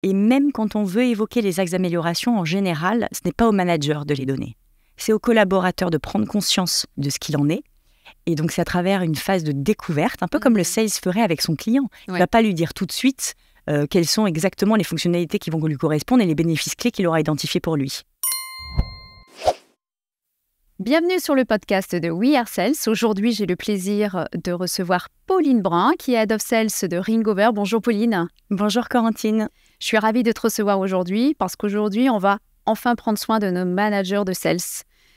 Et même quand on veut évoquer les axes d'amélioration, en général, ce n'est pas au manager de les donner. C'est au collaborateur de prendre conscience de ce qu'il en est. Et donc, c'est à travers une phase de découverte, un peu comme le sales ferait avec son client. Il ne va pas lui dire tout de suite quelles sont exactement les fonctionnalités qui vont lui correspondre et les bénéfices clés qu'il aura identifiés pour lui. Bienvenue sur le podcast de We Are Sales. Aujourd'hui, j'ai le plaisir de recevoir Pauline Brun, qui est Head of Sales de Ringover. Bonjour Pauline. Bonjour Corentine. Je suis ravie de te recevoir aujourd'hui parce qu'aujourd'hui, on va enfin prendre soin de nos managers de sales.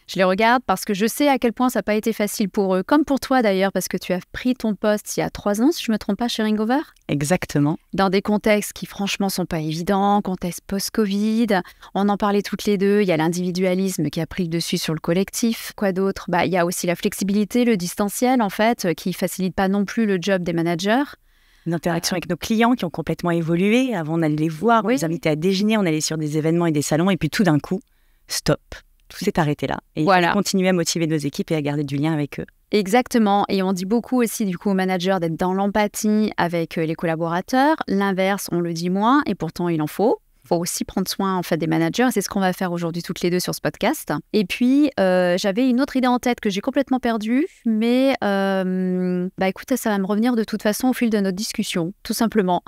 Je les regarde parce que je sais à quel point ça n'a pas été facile pour eux, comme pour toi d'ailleurs, parce que tu as pris ton poste il y a 3 ans, si je ne me trompe pas, chez Ringover. Exactement. Dans des contextes qui franchement ne sont pas évidents, contexte post-Covid. On en parlait toutes les deux, il y a l'individualisme qui a pris le dessus sur le collectif. Quoi d'autre ? Il y a aussi la flexibilité, le distanciel en fait, qui ne facilite pas non plus le job des managers. L'interaction avec nos clients qui ont complètement évolué. Avant, on allait les voir, on les invitait à déjeuner, on allait sur des événements et des salons, et puis tout d'un coup, stop. Tout s'est arrêté là. Et il faut continuer à motiver nos équipes et à garder du lien avec eux. Exactement. Et on dit beaucoup aussi du coup aux managers d'être dans l'empathie avec les collaborateurs. L'inverse, on le dit moins et pourtant il en faut. Il faut aussi prendre soin en fait des managers. C'est ce qu'on va faire aujourd'hui toutes les deux sur ce podcast. Et puis, j'avais une autre idée en tête que j'ai complètement perdue. Mais écoute, ça va me revenir de toute façon au fil de notre discussion, tout simplement.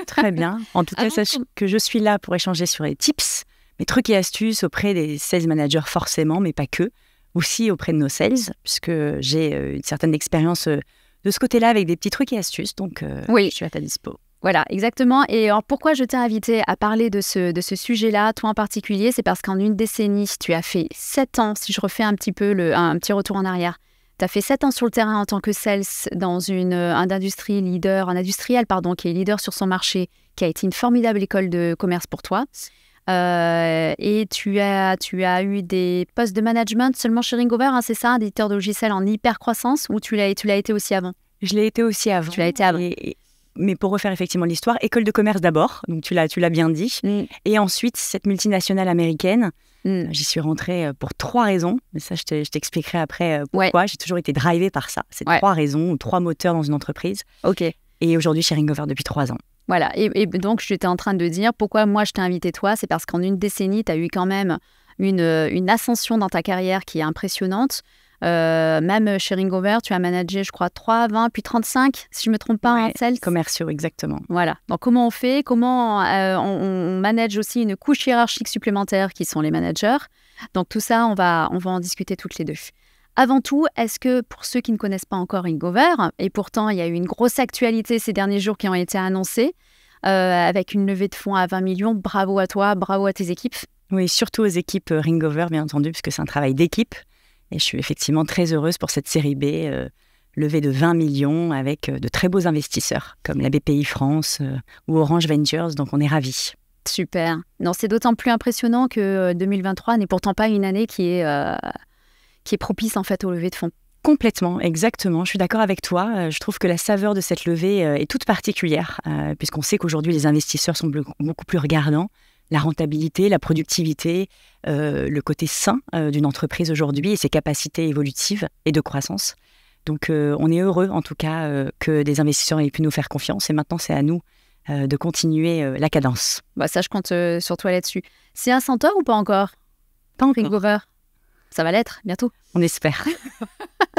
Très bien. En tout cas, sache que je suis là pour échanger sur les tips, mes trucs et astuces auprès des sales managers forcément, mais pas que. Aussi auprès de nos sales, puisque j'ai une certaine expérience de ce côté-là avec des petits trucs et astuces. Donc, je suis à ta dispo. Voilà, exactement. Et alors, pourquoi je t'ai invité à parler de ce sujet-là, toi en particulier, c'est parce qu'en une décennie, tu as fait 7 ans, si je refais un petit petit retour en arrière, tu as fait 7 ans sur le terrain en tant que sales dans un industriel qui est leader sur son marché, qui a été une formidable école de commerce pour toi. Et tu as eu des postes de management seulement chez Ringover, hein, c'est ça, un éditeur de logiciels en hyper croissance, ou tu l'as été aussi avant? Je l'ai été aussi avant. Tu l'as été avant. Mais pour refaire effectivement l'histoire, école de commerce d'abord, donc tu l'as bien dit, et ensuite cette multinationale américaine. J'y suis rentrée pour 3 raisons, mais ça je t'expliquerai après pourquoi. Ouais. J'ai toujours été drivée par ça, c'est 3 raisons ou 3 moteurs dans une entreprise. Ok. Et aujourd'hui chez Ringover depuis 3 ans. Voilà, et donc j'étais en train de dire pourquoi moi je t'ai invité toi, c'est parce qu'en une décennie, tu as eu quand même une ascension dans ta carrière qui est impressionnante. Même chez Ringover, tu as managé, je crois, 3, 20, puis 35, si je ne me trompe pas, en sales. Commerciaux, exactement. Voilà, donc comment on fait ? Comment on manage aussi une couche hiérarchique supplémentaire qui sont les managers. Donc tout ça, on va en discuter toutes les deux. Avant tout, est-ce que pour ceux qui ne connaissent pas encore Ringover, et pourtant il y a eu une grosse actualité ces derniers jours qui ont été annoncées, avec une levée de fonds à 20 millions, bravo à toi, bravo à tes équipes. Oui, surtout aux équipes Ringover, bien entendu, puisque c'est un travail d'équipe. Et je suis effectivement très heureuse pour cette série B, levée de 20 millions avec de très beaux investisseurs, comme la BPI France ou Orange Ventures, donc on est ravis. Super. Non, c'est d'autant plus impressionnant que 2023 n'est pourtant pas une année qui est propice en fait aux levées de fonds. Complètement, exactement. Je suis d'accord avec toi. Je trouve que la saveur de cette levée est toute particulière, puisqu'on sait qu'aujourd'hui les investisseurs sont beaucoup plus regardants. La rentabilité, la productivité, le côté sain d'une entreprise aujourd'hui et ses capacités évolutives et de croissance. Donc on est heureux en tout cas que des investisseurs aient pu nous faire confiance et maintenant c'est à nous de continuer la cadence. Ça je compte sur toi là-dessus. C'est un centaure ou pas encore? Pas encore. Ringover. Ça va l'être, bientôt. On espère.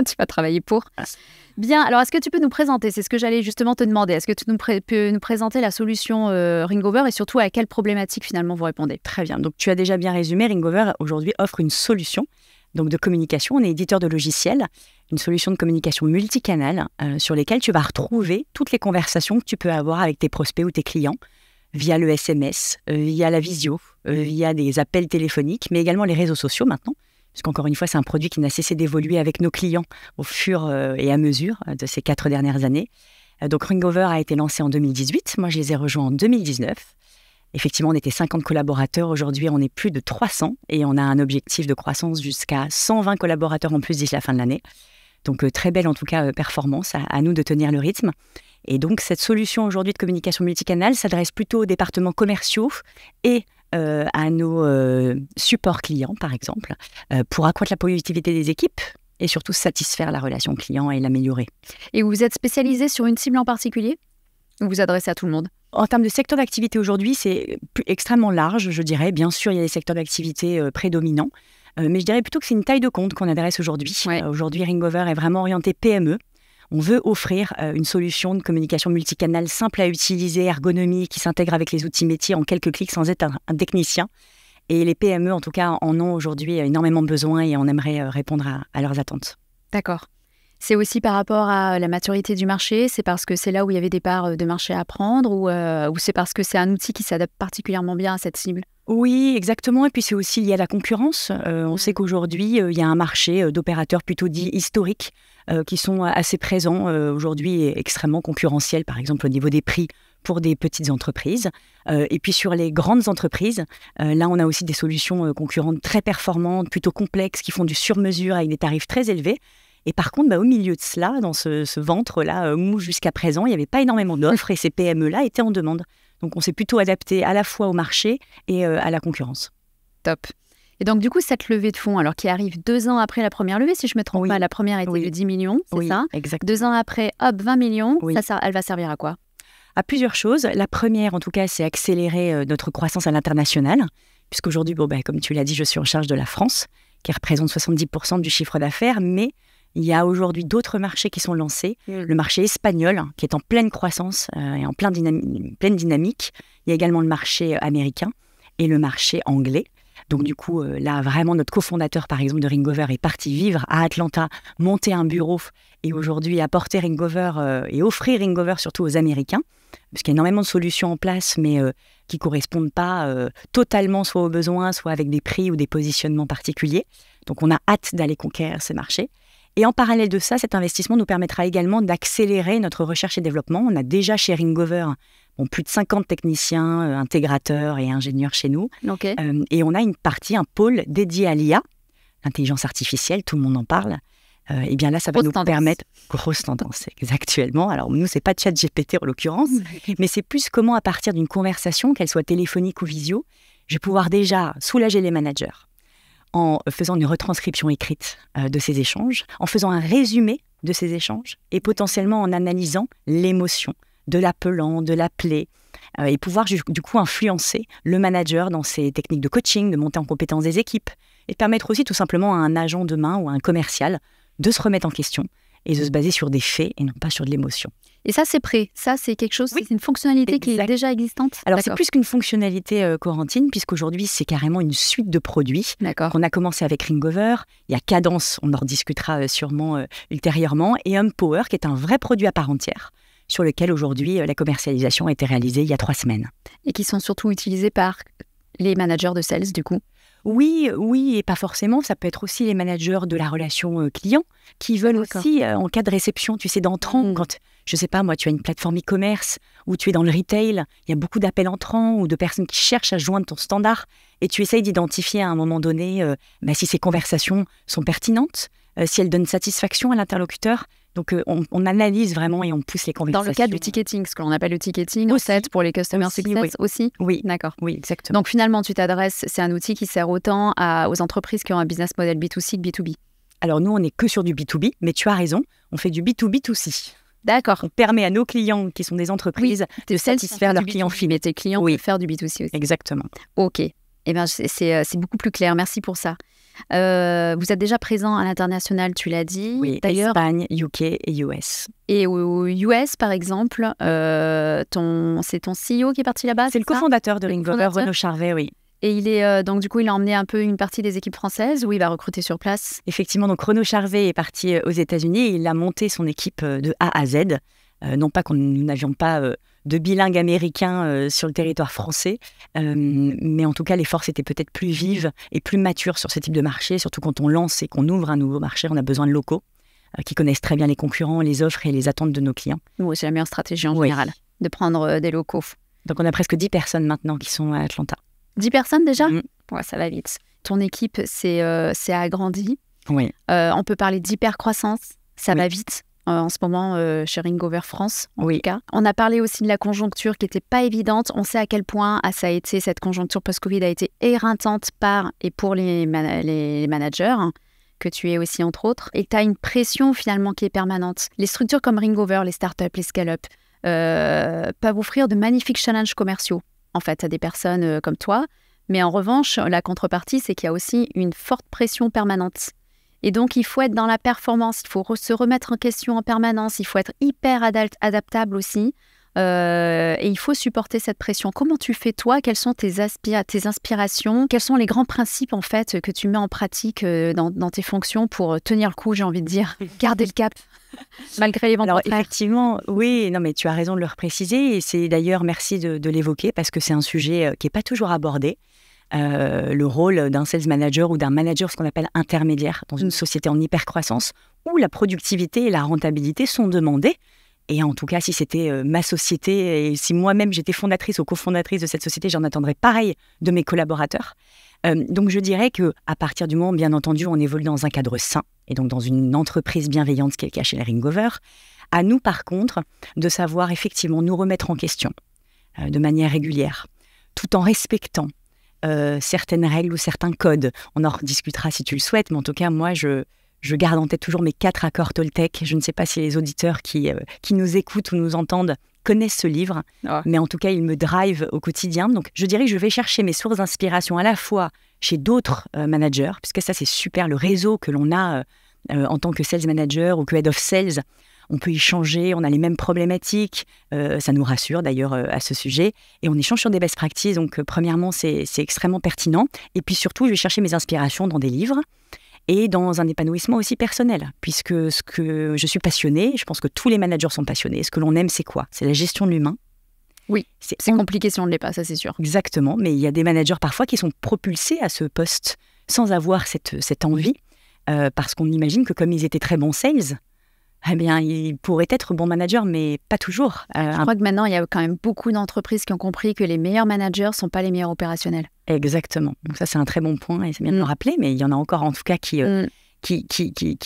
Tu vas travailler pour. Bien, alors est-ce que tu peux nous présenter, c'est ce que j'allais justement te demander, est-ce que tu peux nous présenter la solution Ringover et surtout à quelle problématique finalement vous répondez? Très bien, donc tu as déjà bien résumé, Ringover aujourd'hui offre une solution donc de communication, on est éditeur de logiciels, une solution de communication multicanal sur lesquelles tu vas retrouver toutes les conversations que tu peux avoir avec tes prospects ou tes clients via le SMS, via la visio, via des appels téléphoniques, mais également les réseaux sociaux maintenant. Parce qu'encore une fois, c'est un produit qui n'a cessé d'évoluer avec nos clients au fur et à mesure de ces 4 dernières années. Donc Ringover a été lancé en 2018. Moi, je les ai rejoints en 2019. Effectivement, on était 50 collaborateurs. Aujourd'hui, on est plus de 300 et on a un objectif de croissance jusqu'à 120 collaborateurs en plus d'ici la fin de l'année. Donc, très belle en tout cas performance. À nous de tenir le rythme. Et donc, cette solution aujourd'hui de communication multicanal s'adresse plutôt aux départements commerciaux et à nos supports clients, par exemple, pour accroître la productivité des équipes et surtout satisfaire la relation client et l'améliorer. Et vous êtes spécialisé sur une cible en particulier ou vous adressez à tout le monde? En termes de secteur d'activité aujourd'hui, c'est extrêmement large, je dirais. Bien sûr, il y a des secteurs d'activité prédominants, mais je dirais plutôt que c'est une taille de compte qu'on adresse aujourd'hui. Ouais. Aujourd'hui, Ringover est vraiment orienté PME. On veut offrir une solution de communication multicanal simple à utiliser, ergonomique, qui s'intègre avec les outils métiers en quelques clics sans être un technicien. Et les PME, en tout cas, en ont aujourd'hui énormément besoin et on aimerait répondre à leurs attentes. D'accord. C'est aussi par rapport à la maturité du marché, c'est parce que c'est là où il y avait des parts de marché à prendre ou c'est parce que c'est un outil qui s'adapte particulièrement bien à cette cible? Oui, exactement. Et puis, c'est aussi lié à la concurrence. On sait qu'aujourd'hui, il y a un marché d'opérateurs plutôt dits historiques qui sont assez présents aujourd'hui et extrêmement concurrentiels, par exemple au niveau des prix pour des petites entreprises. Et puis, sur les grandes entreprises, là, on a aussi des solutions concurrentes très performantes, plutôt complexes, qui font du sur-mesure avec des tarifs très élevés. Et par contre, au milieu de cela, dans ce ventre-là mou jusqu'à présent, il n'y avait pas énormément d'offres et ces PME-là étaient en demande. Donc, on s'est plutôt adapté à la fois au marché et à la concurrence. Top. Et donc, du coup, cette levée de fonds, alors qui arrive 2 ans après la première levée, si je ne me trompe pas, la première était de 10 millions, c'est ça? Exactement. 2 ans après, hop, 20 millions, Oui. ça, elle va servir à quoi? À plusieurs choses. La première, en tout cas, c'est accélérer notre croissance à l'international, puisqu'aujourd'hui, comme tu l'as dit, je suis en charge de la France, qui représente 70% du chiffre d'affaires, mais il y a aujourd'hui d'autres marchés qui sont lancés. Le marché espagnol, qui est en pleine croissance et en pleine dynamique. Il y a également le marché américain et le marché anglais. Donc du coup, là, vraiment, notre cofondateur, par exemple, de Ringover est parti vivre à Atlanta, monter un bureau et aujourd'hui apporter Ringover et offrir Ringover surtout aux Américains, parce qu'il y a énormément de solutions en place, mais qui ne correspondent pas totalement soit aux besoins, soit avec des prix ou des positionnements particuliers. Donc on a hâte d'aller conquérir ces marchés. Et en parallèle de ça, cet investissement nous permettra également d'accélérer notre recherche et développement. On a déjà chez Ringover plus de 50 techniciens, intégrateurs et ingénieurs chez nous. Okay. Et on a une partie, un pôle dédié à l'IA, l'intelligence artificielle, tout le monde en parle. Et bien là, ça va nous permettre... Grosse tendance, actuellement. Alors nous, c'est pas ChatGPT en l'occurrence, mais c'est plus comment, à partir d'une conversation, qu'elle soit téléphonique ou visio, je vais pouvoir déjà soulager les managers en faisant une retranscription écrite de ces échanges, en faisant un résumé de ces échanges et potentiellement en analysant l'émotion de l'appelant, de l'appelé, et pouvoir du coup influencer le manager dans ses techniques de coaching, de monter en compétence des équipes, et permettre aussi tout simplement à un agent demain ou à un commercial de se remettre en question et de se baser sur des faits et non pas sur de l'émotion. Et ça, c'est prêt. Ça, c'est quelque chose, c'est une fonctionnalité qui est déjà existante. Alors, c'est plus qu'une fonctionnalité, Corentine, puisqu'aujourd'hui, c'est carrément une suite de produits qu'on a commencé avec Ringover. Il y a Cadence, on en rediscutera sûrement ultérieurement, et Empower, qui est un vrai produit à part entière, sur lequel aujourd'hui, la commercialisation a été réalisée il y a 3 semaines. Et qui sont surtout utilisés par les managers de sales, du coup? Oui, et pas forcément. Ça peut être aussi les managers de la relation client qui veulent aussi, en cas de réception, tu sais, d'entrants, quand, je sais pas, moi, tu as une plateforme e-commerce ou tu es dans le retail, il y a beaucoup d'appels entrants ou de personnes qui cherchent à joindre ton standard et tu essayes d'identifier à un moment donné si ces conversations sont pertinentes, si elles donnent satisfaction à l'interlocuteur. Donc, on analyse vraiment et on pousse les conversations. Dans le cadre du ticketing, ce que l'on appelle le ticketing, en fait, pour les customer success aussi. Oui, d'accord. Oui, exactement. Donc, finalement, tu t'adresses, c'est un outil qui sert autant aux entreprises qui ont un business model B2C que B2B. Alors, nous, on n'est que sur du B2B, mais tu as raison, on fait du B2B2C. D'accord. On permet à nos clients, qui sont des entreprises, de satisfaire leurs clients finaux. Mais tes clients peuvent faire du B2C aussi. Exactement. OK. Eh bien, c'est beaucoup plus clair. Merci pour ça. Vous êtes déjà présent à l'international, tu l'as dit. Oui, d'ailleurs, Espagne, UK et US. Et aux US, par exemple, c'est ton CEO qui est parti là-bas? C'est le cofondateur de Ringover, Renaud Charvet, oui. Et il est donc du coup, il a emmené un peu une partie des équipes françaises ou il va recruter sur place? Effectivement, donc Renaud Charvet est parti aux États-Unis et il a monté son équipe de A à Z. Non pas que nous n'avions pas de bilingue américain sur le territoire français, mais en tout cas, les forces étaient peut-être plus vives et plus matures sur ce type de marché, surtout quand on lance et qu'on ouvre un nouveau marché, on a besoin de locaux qui connaissent très bien les concurrents, les offres et les attentes de nos clients. Oui, c'est la meilleure stratégie en général, de prendre des locaux. Donc, on a presque 10 personnes maintenant qui sont à Atlanta. 10 personnes déjà? Ouais, ça va vite. Ton équipe s'est agrandie. Oui. On peut parler d'hypercroissance. Ça va vite. En ce moment, chez Ringover France, en tout cas. On a parlé aussi de la conjoncture qui n'était pas évidente. On sait à quel point ça a été, cette conjoncture post-Covid a été éreintante par et pour les managers, que tu es aussi entre autres. Et tu as une pression finalement qui est permanente. Les structures comme Ringover, les startups, les scale-up, peuvent offrir de magnifiques challenges commerciaux, en fait, à des personnes comme toi. Mais en revanche, la contrepartie, c'est qu'il y a aussi une forte pression permanente. Et donc, il faut être dans la performance, il faut se remettre en question en permanence, il faut être hyper adaptable aussi. Et il faut supporter cette pression. Comment tu fais toi? Quelles sont tes inspirations? Quels sont les grands principes en fait que tu mets en pratique dans tes fonctions pour tenir le coup, j'ai envie de dire, garder le cap malgré les vents Alors contraires? effectivement, oui, non mais tu as raison de le repréciser et c'est d'ailleurs merci de l'évoquer parce que c'est un sujet qui n'est pas toujours abordé. Le rôle d'un sales manager ou d'un manager, ce qu'on appelle intermédiaire, dans une société en hypercroissance où la productivité et la rentabilité sont demandées. Et en tout cas, si c'était ma société et si moi-même j'étais fondatrice ou cofondatrice de cette société, j'en attendrais pareil de mes collaborateurs. Donc je dirais qu'à partir du moment, bien entendu, on évolue dans un cadre sain et donc dans une entreprise bienveillante, ce qui est le cas chez Ringover, à nous par contre de savoir effectivement nous remettre en question de manière régulière, tout en respectant certaines règles ou certains codes. On en rediscutera si tu le souhaites, mais en tout cas, moi, je garde en tête toujours mes 4 accords Toltec. Je ne sais pas si les auditeurs qui nous écoutent ou nous entendent connaissent ce livre, mais en tout cas, il me drive au quotidien. Donc, je dirais que je vais chercher mes sources d'inspiration à la fois chez d'autres managers, puisque ça, c'est super, le réseau que l'on a en tant que sales manager ou que head of sales. On peut échanger, on a les mêmes problématiques, ça nous rassure d'ailleurs à ce sujet, et on échange sur des best practices, donc premièrement c'est extrêmement pertinent, et puis surtout je vais chercher mes inspirations dans des livres, et dans un épanouissement aussi personnel, puisque ce que je suis passionnée, je pense que tous les managers sont passionnés, ce que l'on aime c'est quoi? C'est la gestion de l'humain. Oui, c'est compliqué si on ne l'est pas, ça c'est sûr. Exactement, mais il y a des managers parfois qui sont propulsés à ce poste sans avoir cette envie, parce qu'on imagine que comme ils étaient très bons sales, eh bien, ils pourraient être bons managers, mais pas toujours. Je crois que maintenant, il y a quand même beaucoup d'entreprises qui ont compris que les meilleurs managers ne sont pas les meilleurs opérationnels. Exactement. Donc ça, c'est un très bon point, et c'est bien de le rappeler, mais il y en a encore en tout cas qui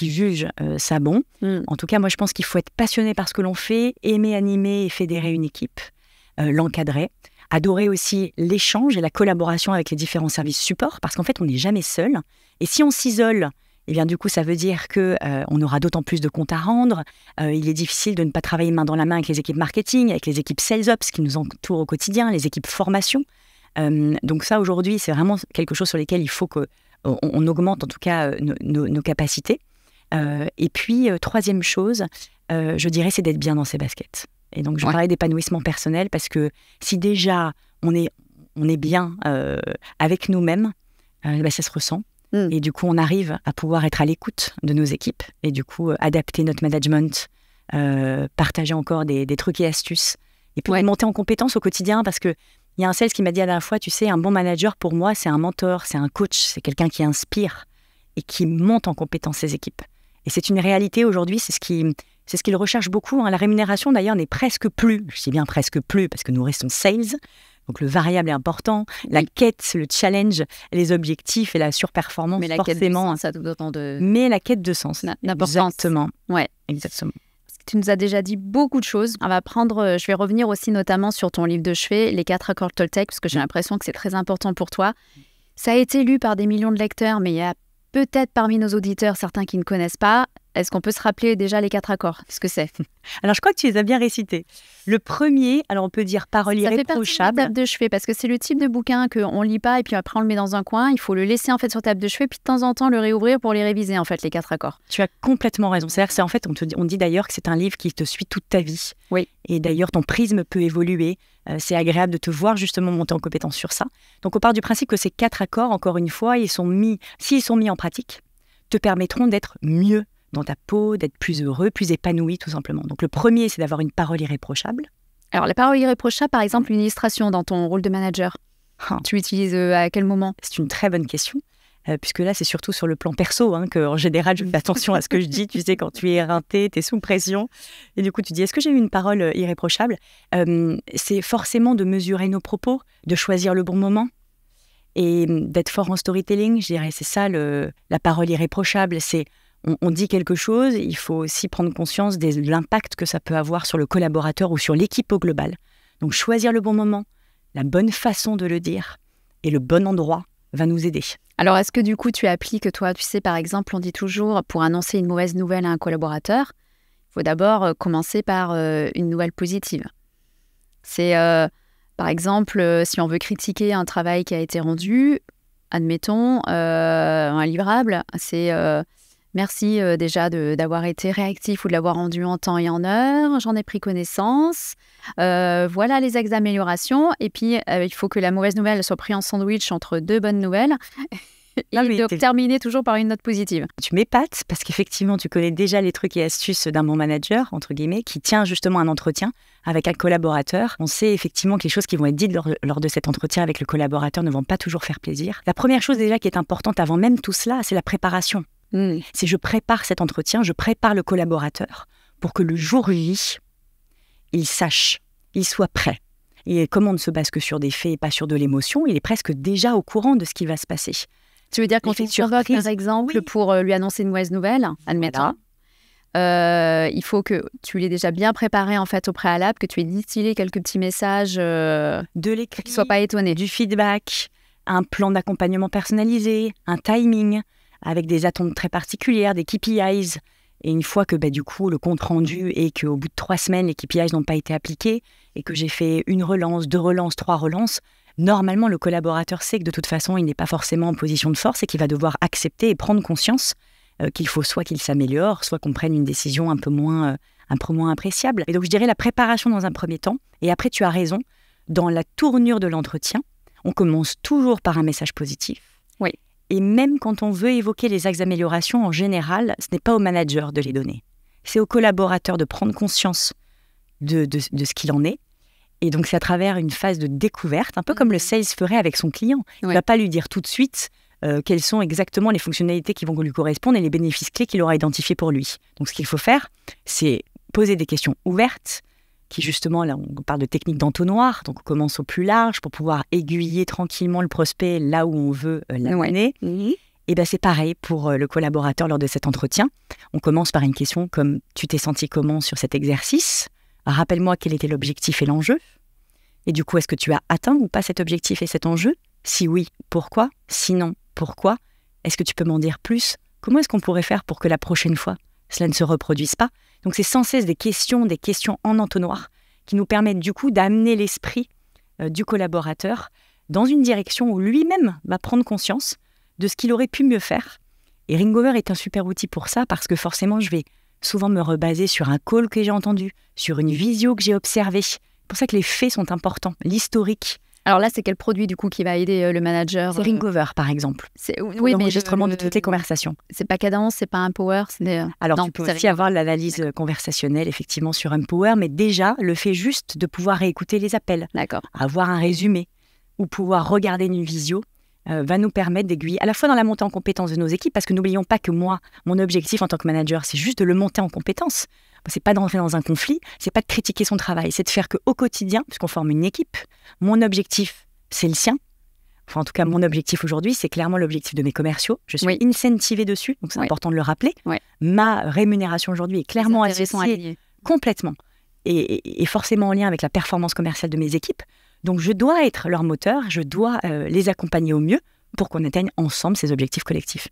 jugent ça bon. En tout cas, moi, je pense qu'il faut être passionné par ce que l'on fait, aimer animer et fédérer une équipe, l'encadrer, adorer aussi l'échange et la collaboration avec les différents services support, parce qu'en fait, on n'est jamais seul. Et si on s'isole, eh bien, du coup, ça veut dire qu'on aura d'autant plus de comptes à rendre. Il est difficile de ne pas travailler main dans la main avec les équipes marketing, avec les équipes sales ops qui nous entourent au quotidien, les équipes formation. Donc ça, aujourd'hui, c'est vraiment quelque chose sur lequel il faut qu'on augmente en tout cas nos capacités. Et puis, troisième chose, je dirais, c'est d'être bien dans ses baskets. Et donc, je parlais d'épanouissement personnel parce que si déjà on est bien avec nous-mêmes, ça se ressent. Et du coup, on arrive à pouvoir être à l'écoute de nos équipes et du coup, adapter notre management, partager encore des trucs et astuces et puis monter en compétences au quotidien parce qu'il y a un sales qui m'a dit à la dernière fois, tu sais, un bon manager pour moi, c'est un mentor, c'est un coach, c'est quelqu'un qui inspire et qui monte en compétence ses équipes. Et c'est une réalité aujourd'hui, c'est ce qu'il recherche beaucoup. La rémunération d'ailleurs n'est presque plus, je dis bien presque plus parce que nous restons sales. Donc, le variable est important, la quête, le challenge, les objectifs et la surperformance, mais la forcément. Quête de sens, ça a tout autant de... Mais la quête de sens. Exactement. Ouais. Exactement. Tu nous as déjà dit beaucoup de choses. Je vais revenir aussi notamment sur ton livre de chevet, Les 4 accords Toltec, parce que j'ai l'impression que c'est très important pour toi. Ça a été lu par des millions de lecteurs, mais il y a peut-être parmi nos auditeurs certains qui ne connaissent pas. Est-ce qu'on peut se rappeler déjà les 4 accords? Qu'est-ce que c'est? Alors, je crois que tu les as bien récités. Le premier, alors on peut dire parole irréprochable. Ça fait partie de la table de chevet, parce que c'est le type de bouquin qu'on ne lit pas et puis après on le met dans un coin. Il faut le laisser en fait sur table de chevet, puis de temps en temps le réouvrir pour les réviser, en fait, les 4 accords. Tu as complètement raison. C'est en fait, on dit d'ailleurs que c'est un livre qui te suit toute ta vie. Oui. Et d'ailleurs, ton prisme peut évoluer. C'est agréable de te voir justement monter en compétence sur ça. Donc, on part du principe que ces 4 accords, encore une fois, s'ils sont mis en pratique, te permettront d'être mieux dans ta peau, d'être plus heureux, plus épanoui, tout simplement. Donc, le premier, c'est d'avoir une parole irréprochable. Alors, la parole irréprochable, par exemple, une illustration dans ton rôle de manager, tu utilises à quel moment? C'est une très bonne question, puisque là, c'est surtout sur le plan perso, qu'en général, je fais attention à ce que je dis. Tu sais, quand tu es éreinté, tu es sous pression, et du coup, tu dis, est-ce que j'ai eu une parole irréprochable? C'est forcément de mesurer nos propos, de choisir le bon moment, et d'être fort en storytelling, je dirais. C'est ça, la parole irréprochable, c'est... On dit quelque chose, il faut aussi prendre conscience de l'impact que ça peut avoir sur le collaborateur ou sur l'équipe au global. Donc, choisir le bon moment, la bonne façon de le dire et le bon endroit va nous aider. Alors, est-ce que du coup, tu appliques, toi, tu sais, par exemple, on dit toujours, pour annoncer une mauvaise nouvelle à un collaborateur, il faut d'abord commencer par une nouvelle positive. C'est, par exemple, si on veut critiquer un travail qui a été rendu, admettons, un livrable, c'est merci déjà d'avoir été réactif ou de l'avoir rendu en temps et en heure, j'en ai pris connaissance, voilà les axes d'amélioration, et puis il faut que la mauvaise nouvelle soit prise en sandwich entre deux bonnes nouvelles. Et donc terminer toujours par une note positive. Tu m'épates parce qu'effectivement, tu connais déjà les trucs et astuces d'un bon manager, entre guillemets, qui tient justement un entretien avec un collaborateur. On sait effectivement que les choses qui vont être dites lors de cet entretien avec le collaborateur ne vont pas toujours faire plaisir. La première chose déjà qui est importante avant même tout cela, c'est la préparation. C'est je prépare cet entretien, je prépare le collaborateur pour que le jour J, il sache, il soit prêt. Et comme on ne se base que sur des faits et pas sur de l'émotion, il est presque déjà au courant de ce qui va se passer. Tu veux dire qu'on te convoque, par exemple, pour lui annoncer une mauvaise nouvelle, admettons. Voilà. Il faut que tu l'aies déjà bien préparé en fait au préalable, que tu aies distillé quelques petits messages de l'écrit, qu'il ne soit pas étonné. Du feedback, un plan d'accompagnement personnalisé, un timing avec des attentes très particulières, des KPIs. Et une fois que du coup le compte rendu et qu'au bout de 3 semaines, les KPIs n'ont pas été appliqués et que j'ai fait 1 relance, 2 relances, 3 relances, normalement, le collaborateur sait que de toute façon, il n'est pas forcément en position de force et qu'il va devoir accepter et prendre conscience qu'il faut soit qu'il s'améliore, soit qu'on prenne une décision un peu moins appréciable. Et donc, je dirais la préparation dans un premier temps. Et après, tu as raison, dans la tournure de l'entretien, on commence toujours par un message positif. Oui. Et même quand on veut évoquer les axes d'amélioration, en général, ce n'est pas au manager de les donner. C'est au collaborateur de prendre conscience de ce qu'il en est. Et donc, c'est à travers une phase de découverte, un peu comme le sales ferait avec son client. Il ne va pas lui dire tout de suite quelles sont exactement les fonctionnalités qui vont lui correspondre et les bénéfices clés qu'il aura identifiés pour lui. Donc, ce qu'il faut faire, c'est poser des questions ouvertes, qui justement, là, on parle de technique d'entonnoir, donc on commence au plus large pour pouvoir aiguiller tranquillement le prospect là où on veut l'amener. Et c'est pareil pour le collaborateur lors de cet entretien. On commence par une question comme « Tu t'es senti comment sur cet exercice ?» Rappelle-moi quel était l'objectif et l'enjeu. Et du coup, est-ce que tu as atteint ou pas cet objectif et cet enjeu? Si oui, pourquoi? Sinon, pourquoi? Est-ce que tu peux m'en dire plus? Comment est-ce qu'on pourrait faire pour que la prochaine fois, cela ne se reproduise pas? Donc, c'est sans cesse des questions en entonnoir qui nous permettent du coup d'amener l'esprit du collaborateur dans une direction où lui-même va prendre conscience de ce qu'il aurait pu mieux faire. Et Ringover est un super outil pour ça parce que forcément, je vais souvent me rebaser sur un call que j'ai entendu, sur une visio que j'ai observée. C'est pour ça que les faits sont importants, l'historique. Alors là, c'est quel produit du coup qui va aider le manager? C'est Ringover, par exemple. Oui, l'enregistrement de toutes les conversations. C'est pas Cadence, c'est pas Empower. Alors, non, tu peux aussi avoir l'analyse conversationnelle, effectivement, sur Empower, mais déjà, le fait juste de pouvoir réécouter les appels, avoir un résumé, ou pouvoir regarder une visio, va nous permettre d'aiguiller à la fois dans la montée en compétence de nos équipes, parce que n'oublions pas que moi, mon objectif en tant que manager, c'est juste de le monter en compétence. C'est pas d'entrer dans un conflit, c'est pas de critiquer son travail, c'est de faire qu'au quotidien, puisqu'on forme une équipe, mon objectif, c'est le sien. Enfin, en tout cas, mon objectif aujourd'hui, c'est clairement l'objectif de mes commerciaux. Je suis incentivée dessus, donc c'est important de le rappeler. Ma rémunération aujourd'hui est clairement associée complètement et forcément en lien avec la performance commerciale de mes équipes. Donc, je dois être leur moteur, je dois les accompagner au mieux pour qu'on atteigne ensemble ces objectifs collectifs.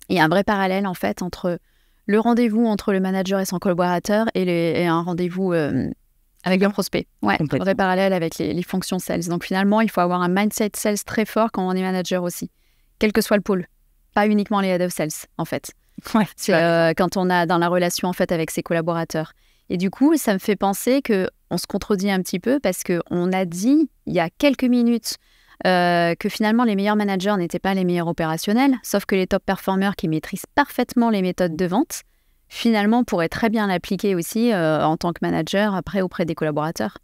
Il y a un vrai parallèle, en fait, entre le rendez-vous entre le manager et son collaborateur et un rendez-vous avec un prospect. Ouais, un vrai parallèle avec les fonctions sales. Donc, finalement, il faut avoir un mindset sales très fort quand on est manager aussi, quel que soit le pôle. Pas uniquement les head of sales, en fait. Ouais, c'est quand on a dans la relation, en fait, avec ses collaborateurs. Et du coup, ça me fait penser qu'on se contredit un petit peu parce qu'on a dit, il y a quelques minutes, que finalement, les meilleurs managers n'étaient pas les meilleurs opérationnels, sauf que les top performers qui maîtrisent parfaitement les méthodes de vente, finalement, pourraient très bien l'appliquer aussi en tant que manager après auprès des collaborateurs.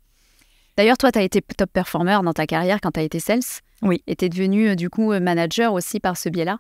D'ailleurs, toi, tu as été top performer dans ta carrière quand tu as été sales. Oui. Et tu es devenu, du coup, manager aussi par ce biais-là.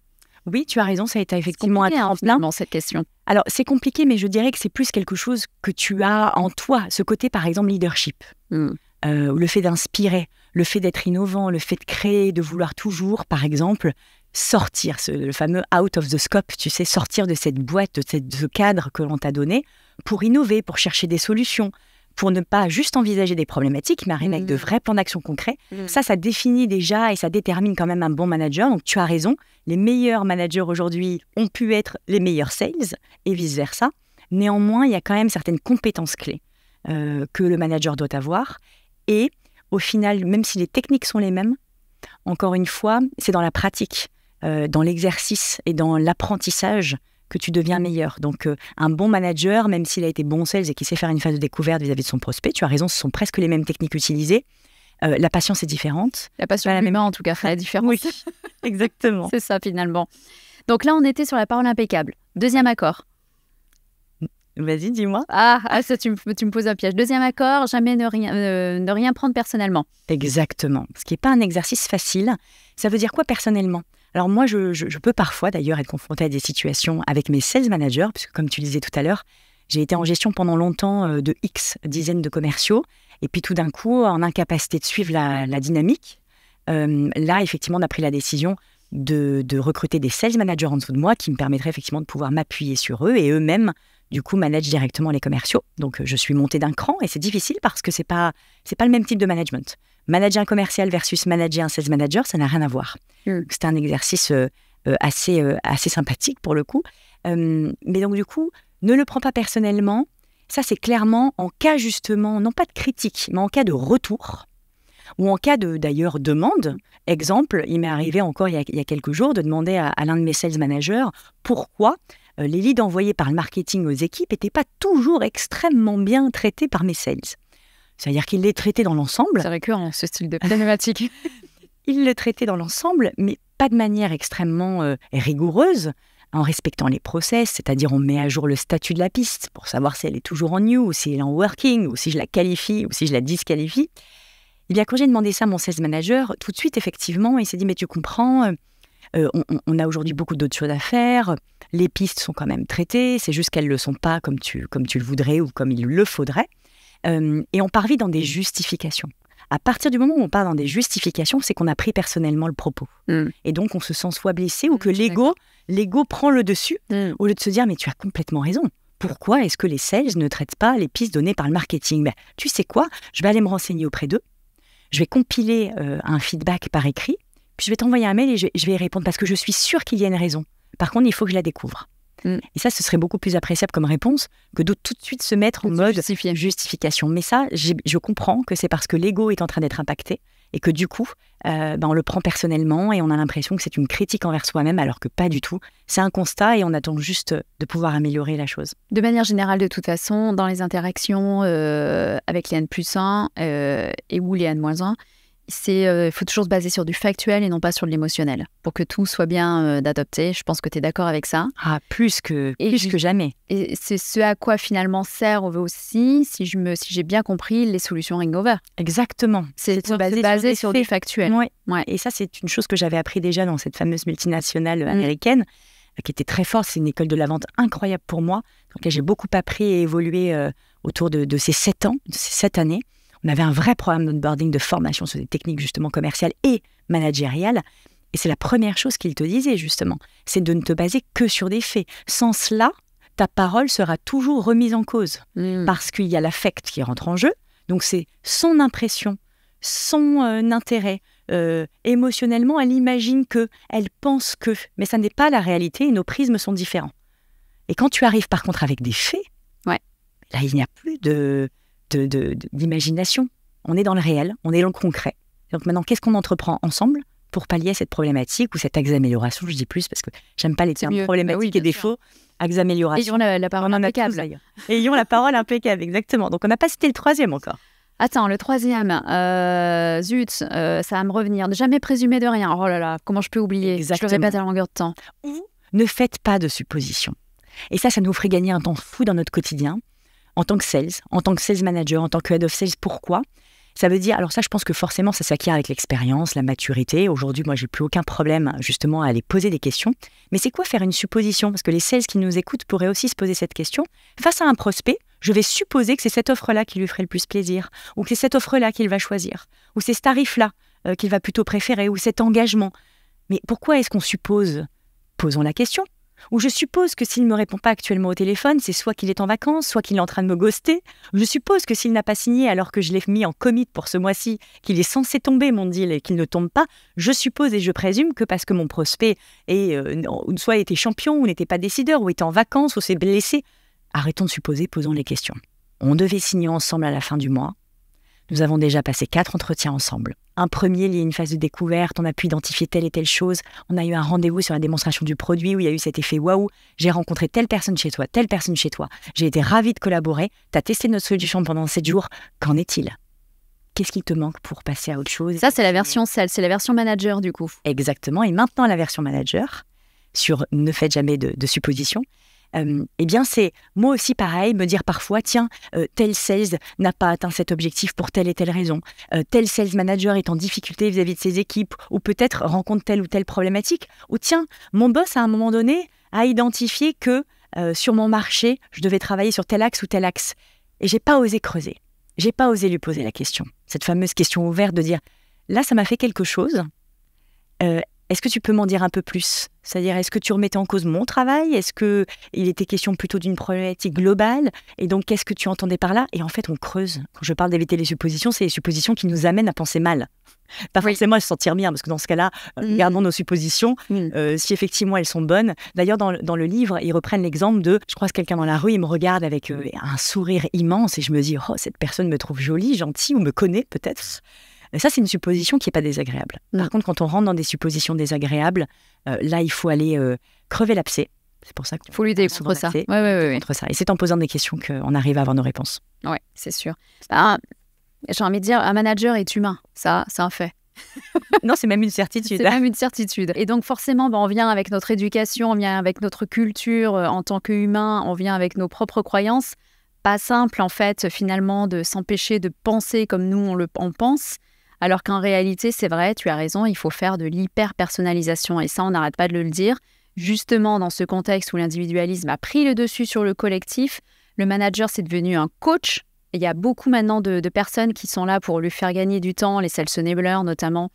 Oui, tu as raison, ça a été effectivement un tremplin. Dans cette question. Alors, c'est compliqué, mais je dirais que c'est plus quelque chose que tu as en toi, ce côté, par exemple, leadership. Le fait d'inspirer, le fait d'être innovant, le fait de créer, de vouloir toujours, par exemple, sortir, le fameux out of the scope, tu sais, sortir de cette boîte, de ce cadre que l'on t'a donné, pour innover, pour chercher des solutions, pour ne pas juste envisager des problématiques, mais arriver avec de vrais plans d'action concrets. Ça définit déjà et ça détermine quand même un bon manager. Donc, tu as raison, les meilleurs managers aujourd'hui ont pu être les meilleurs sales et vice-versa. Néanmoins, il y a quand même certaines compétences clés que le manager doit avoir. Et au final, même si les techniques sont les mêmes, encore une fois, c'est dans la pratique, dans l'exercice et dans l'apprentissage que tu deviens meilleur. Donc, un bon manager, même s'il a été bon sales et qu'il sait faire une phase de découverte vis-à-vis de son prospect, tu as raison, ce sont presque les mêmes techniques utilisées. La patience est différente. La passion humaine, en tout cas, fait la différence. Oui, exactement. C'est ça, finalement. Donc là, on était sur la parole impeccable. Deuxième accord. Vas-y, dis-moi. Ça, tu me poses un piège. Deuxième accord, jamais ne rien prendre personnellement. Exactement. Ce qui n'est pas un exercice facile. Ça veut dire quoi personnellement ? Alors moi, je peux parfois d'ailleurs être confrontée à des situations avec mes sales managers, puisque comme tu le disais tout à l'heure, j'ai été en gestion pendant longtemps de X dizaines de commerciaux, et puis tout d'un coup, en incapacité de suivre la dynamique, là, effectivement, on a pris la décision de recruter des sales managers en dessous de moi qui me permettraient effectivement de pouvoir m'appuyer sur eux et eux-mêmes, du coup, managent directement les commerciaux. Donc, je suis montée d'un cran et c'est difficile parce que c'est pas le même type de management. Manager un commercial versus manager un sales manager, ça n'a rien à voir. C'est un exercice assez sympathique pour le coup. Mais donc, du coup, ne le prends pas personnellement. Ça, c'est clairement en cas justement, non pas de critique, mais en cas de retour ou en cas de, d'ailleurs, demande. Exemple, il m'est arrivé encore il y a quelques jours de demander à l'un de mes sales managers pourquoi les leads envoyés par le marketing aux équipes n'étaient pas toujours extrêmement bien traités par mes sales. C'est-à-dire qu'ils les traitaient dans l'ensemble. C'est récurrent, ce style de problématique. Ils le traitaient dans l'ensemble, mais pas de manière extrêmement rigoureuse, en respectant les process, c'est-à-dire on met à jour le statut de la piste pour savoir si elle est toujours en new, ou si elle est en working, ou si je la qualifie, ou si je la disqualifie. Eh bien, quand j'ai demandé ça à mon sales manager, tout de suite, effectivement, il s'est dit « mais tu comprends, on a aujourd'hui beaucoup d'autres choses à faire, les pistes sont quand même traitées, c'est juste qu'elles ne le sont pas comme tu le voudrais ou comme il le faudrait. » Et on part vite dans des justifications. À partir du moment où on part dans des justifications, c'est qu'on a pris personnellement le propos. Et donc, on se sent soit blessé ou que l'ego prend le dessus, au lieu de se dire « mais tu as complètement raison. Pourquoi est-ce que les sales ne traitent pas les pistes données par le marketing ?» Tu sais quoi ? Je vais aller me renseigner auprès d'eux. Je vais compiler un feedback par écrit, puis je vais t'envoyer un mail et je vais y répondre parce que je suis sûre qu'il y a une raison. Par contre, il faut que je la découvre. Et ça, ce serait beaucoup plus appréciable comme réponse que de tout de suite se mettre en mode justification. Mais ça, je comprends que c'est parce que l'ego est en train d'être impacté et que du coup, on le prend personnellement et on a l'impression que c'est une critique envers soi-même alors que pas du tout. C'est un constat et on attend juste de pouvoir améliorer la chose. De manière générale, de toute façon, dans les interactions avec les N+1 et ou les N-1, il faut toujours se baser sur du factuel et non pas sur de l'émotionnel pour que tout soit bien adopté. Je pense que tu es d'accord avec ça. Plus que jamais. Et c'est ce à quoi finalement servent aussi, si j'ai bien compris, les solutions Ringover. Exactement. C'est de se baser sur du factuel. Ouais. Et ça, c'est une chose que j'avais appris déjà dans cette fameuse multinationale américaine qui était très forte. C'est une école de la vente incroyable pour moi, dans laquelle j'ai beaucoup appris et évolué autour de ces 7 ans, de ces 7 années. On avait un vrai programme d'onboarding, de formation sur des techniques justement commerciales et managériales. Et c'est la première chose qu'il te disait justement, c'est de ne te baser que sur des faits. Sans cela, ta parole sera toujours remise en cause. Parce qu'il y a l'affect qui rentre en jeu. Donc c'est son impression, son intérêt. Émotionnellement, elle imagine que, elle pense que. Mais ça n'est pas la réalité et nos prismes sont différents. Et quand tu arrives par contre avec des faits, là il n'y a plus d'imagination. On est dans le réel, on est dans le concret. Donc maintenant, qu'est-ce qu'on entreprend ensemble pour pallier cette problématique ou cette axe-amélioration ? Je dis plus parce que j'aime pas les termes problématiques et défauts. Axe-amélioration. Ayons la parole impeccable. Ayons la parole impeccable, exactement. Donc on n'a pas cité le troisième encore. Attends, le troisième, ça va me revenir. Ne jamais présumer de rien. Oh là là, comment je peux oublier ? Exactement. Je le répète à longueur de temps. Ou ne faites pas de suppositions. Et ça nous ferait gagner un temps fou dans notre quotidien. En tant que sales manager, en tant que head of sales, pourquoi ? Ça veut dire, alors ça, je pense que forcément, ça s'acquiert avec l'expérience, la maturité. Aujourd'hui, moi, j'ai plus aucun problème, justement, à aller poser des questions. Mais c'est quoi faire une supposition ? Parce que les sales qui nous écoutent pourraient aussi se poser cette question. Face à un prospect, je vais supposer que c'est cette offre-là qui lui ferait le plus plaisir, ou que c'est cette offre-là qu'il va choisir, ou c'est ce tarif-là qu'il va plutôt préférer, ou cet engagement. Mais pourquoi est-ce qu'on suppose ? Posons la question. Ou je suppose que s'il ne me répond pas actuellement au téléphone, c'est soit qu'il est en vacances, soit qu'il est en train de me ghoster. Je suppose que s'il n'a pas signé alors que je l'ai mis en commit pour ce mois-ci, qu'il est censé tomber mon deal et qu'il ne tombe pas, je suppose et je présume que parce que mon prospect soit était champion ou n'était pas décideur ou était en vacances ou s'est blessé. arrêtons de supposer, posons les questions. On devait signer ensemble à la fin du mois. Nous avons déjà passé 4 entretiens ensemble. Un premier, il y a une phase de découverte, on a pu identifier telle et telle chose. On a eu un rendez-vous sur la démonstration du produit où il y a eu cet effet waouh. J'ai rencontré telle personne chez toi, telle personne chez toi. J'ai été ravie de collaborer. Tu as testé notre solution pendant 7 jours. Qu'en est-il ? Qu'est-ce qui te manque pour passer à autre chose ? Ça, c'est la version sales, c'est la version manager du coup. Exactement. Et maintenant, la version manager, sur ne faites jamais de suppositions. Eh bien, c'est moi aussi pareil, me dire parfois, tiens, tel sales n'a pas atteint cet objectif pour telle et telle raison, tel sales manager est en difficulté vis-à-vis de ses équipes, ou peut-être rencontre telle ou telle problématique, ou tiens, mon boss à un moment donné a identifié que sur mon marché, je devais travailler sur tel axe ou tel axe, et j'ai pas osé creuser, j'ai pas osé lui poser la question, cette fameuse question ouverte de dire, là, ça m'a fait quelque chose. Est-ce que tu peux m'en dire un peu plus ? C'est-à-dire, est-ce que tu remettais en cause mon travail ? Est-ce qu'il était question plutôt d'une problématique globale ? Et donc, qu'est-ce que tu entendais par là ? Et en fait, on creuse. Quand je parle d'éviter les suppositions, c'est les suppositions qui nous amènent à penser mal. Pas forcément à se sentir bien, parce que dans ce cas-là, gardons nos suppositions, si effectivement elles sont bonnes. D'ailleurs, dans le livre, ils reprennent l'exemple de, je croise quelqu'un dans la rue, il me regarde avec un sourire immense et je me dis, oh, cette personne me trouve jolie, gentille, ou me connaît peut-être. Ça, c'est une supposition qui n'est pas désagréable. Par contre, quand on rentre dans des suppositions désagréables, là, il faut aller crever l'abcès. C'est pour ça qu'il faut lutter contre ça. Contre ça. Et c'est en posant des questions qu'on arrive à avoir nos réponses. Oui, c'est sûr. J'ai envie de dire, un manager est humain. Ça, c'est un fait. Non, c'est même une certitude. C'est même une certitude. Et donc, forcément, on vient avec notre éducation, on vient avec notre culture en tant qu'humain, on vient avec nos propres croyances. Pas simple, en fait, finalement, de s'empêcher de penser comme nous, on pense. Alors qu'en réalité, c'est vrai, tu as raison, il faut faire de l'hyper-personnalisation. Et ça, on n'arrête pas de le dire. Justement, dans ce contexte où l'individualisme a pris le dessus sur le collectif, le manager, c'est devenu un coach. Il y a beaucoup maintenant de personnes qui sont là pour lui faire gagner du temps, les sales enablers notamment,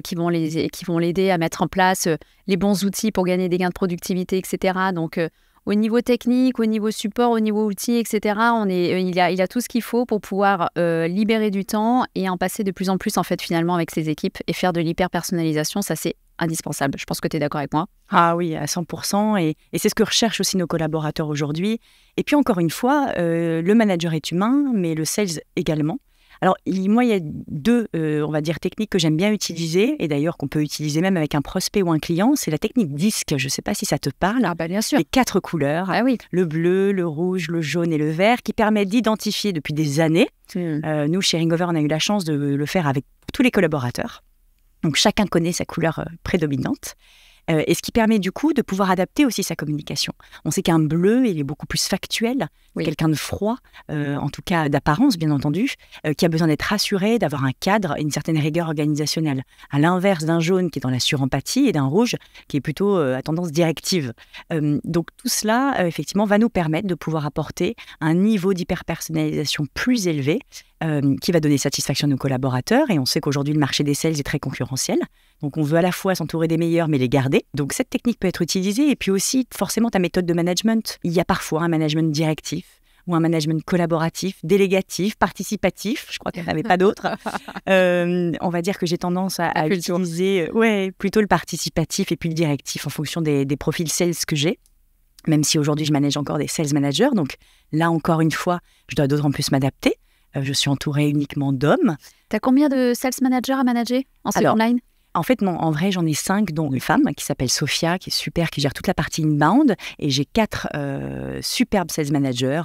qui vont l'aider à mettre en place les bons outils pour gagner des gains de productivité, etc. Donc, au niveau technique, au niveau support, au niveau outils, etc., il a tout ce qu'il faut pour pouvoir libérer du temps et en passer de plus en plus, en fait, finalement, avec ses équipes et faire de l'hyper-personnalisation. Ça, c'est indispensable. Je pense que tu es d'accord avec moi. Ah oui, à 100%. Et c'est ce que recherchent aussi nos collaborateurs aujourd'hui. Et puis, encore une fois, le manager est humain, mais le sales également. Alors, moi, il y a 2, on va dire, techniques que j'aime bien utiliser, et d'ailleurs qu'on peut utiliser même avec un prospect ou un client. C'est la technique DISC, je ne sais pas si ça te parle. Ah bah bien sûr. Les 4 couleurs, le bleu, le rouge, le jaune et le vert, qui permettent d'identifier depuis des années. Nous, chez Ringover, on a eu la chance de le faire avec tous les collaborateurs. Donc, chacun connaît sa couleur prédominante. Et ce qui permet du coup de pouvoir adapter aussi sa communication. On sait qu'un bleu, il est beaucoup plus factuel, quelqu'un de froid, en tout cas d'apparence bien entendu, qui a besoin d'être rassuré, d'avoir un cadre et une certaine rigueur organisationnelle. À l'inverse d'un jaune qui est dans la surempathie et d'un rouge qui est plutôt à tendance directive. Donc tout cela, effectivement, va nous permettre de pouvoir apporter un niveau d'hyper-personnalisation plus élevé qui va donner satisfaction à nos collaborateurs. Et on sait qu'aujourd'hui, le marché des sales est très concurrentiel. Donc, on veut à la fois s'entourer des meilleurs, mais les garder. Donc, cette technique peut être utilisée. Et puis aussi, forcément, ta méthode de management. Il y a parfois un management directif ou un management collaboratif, délégatif, participatif. Je crois qu'il n'y en avait pas d'autres. On va dire que j'ai tendance à utiliser plutôt le participatif et puis le directif en fonction des profils sales que j'ai. Même si aujourd'hui, je manage encore des sales managers. Donc, là, encore une fois, je dois d'autant plus m'adapter. Je suis entourée uniquement d'hommes. Tu as combien de sales managers à manager en second line ? En fait, non, en vrai, j'en ai 5, dont une femme qui s'appelle Sophia, qui est super, qui gère toute la partie inbound. Et j'ai 4 superbes sales managers,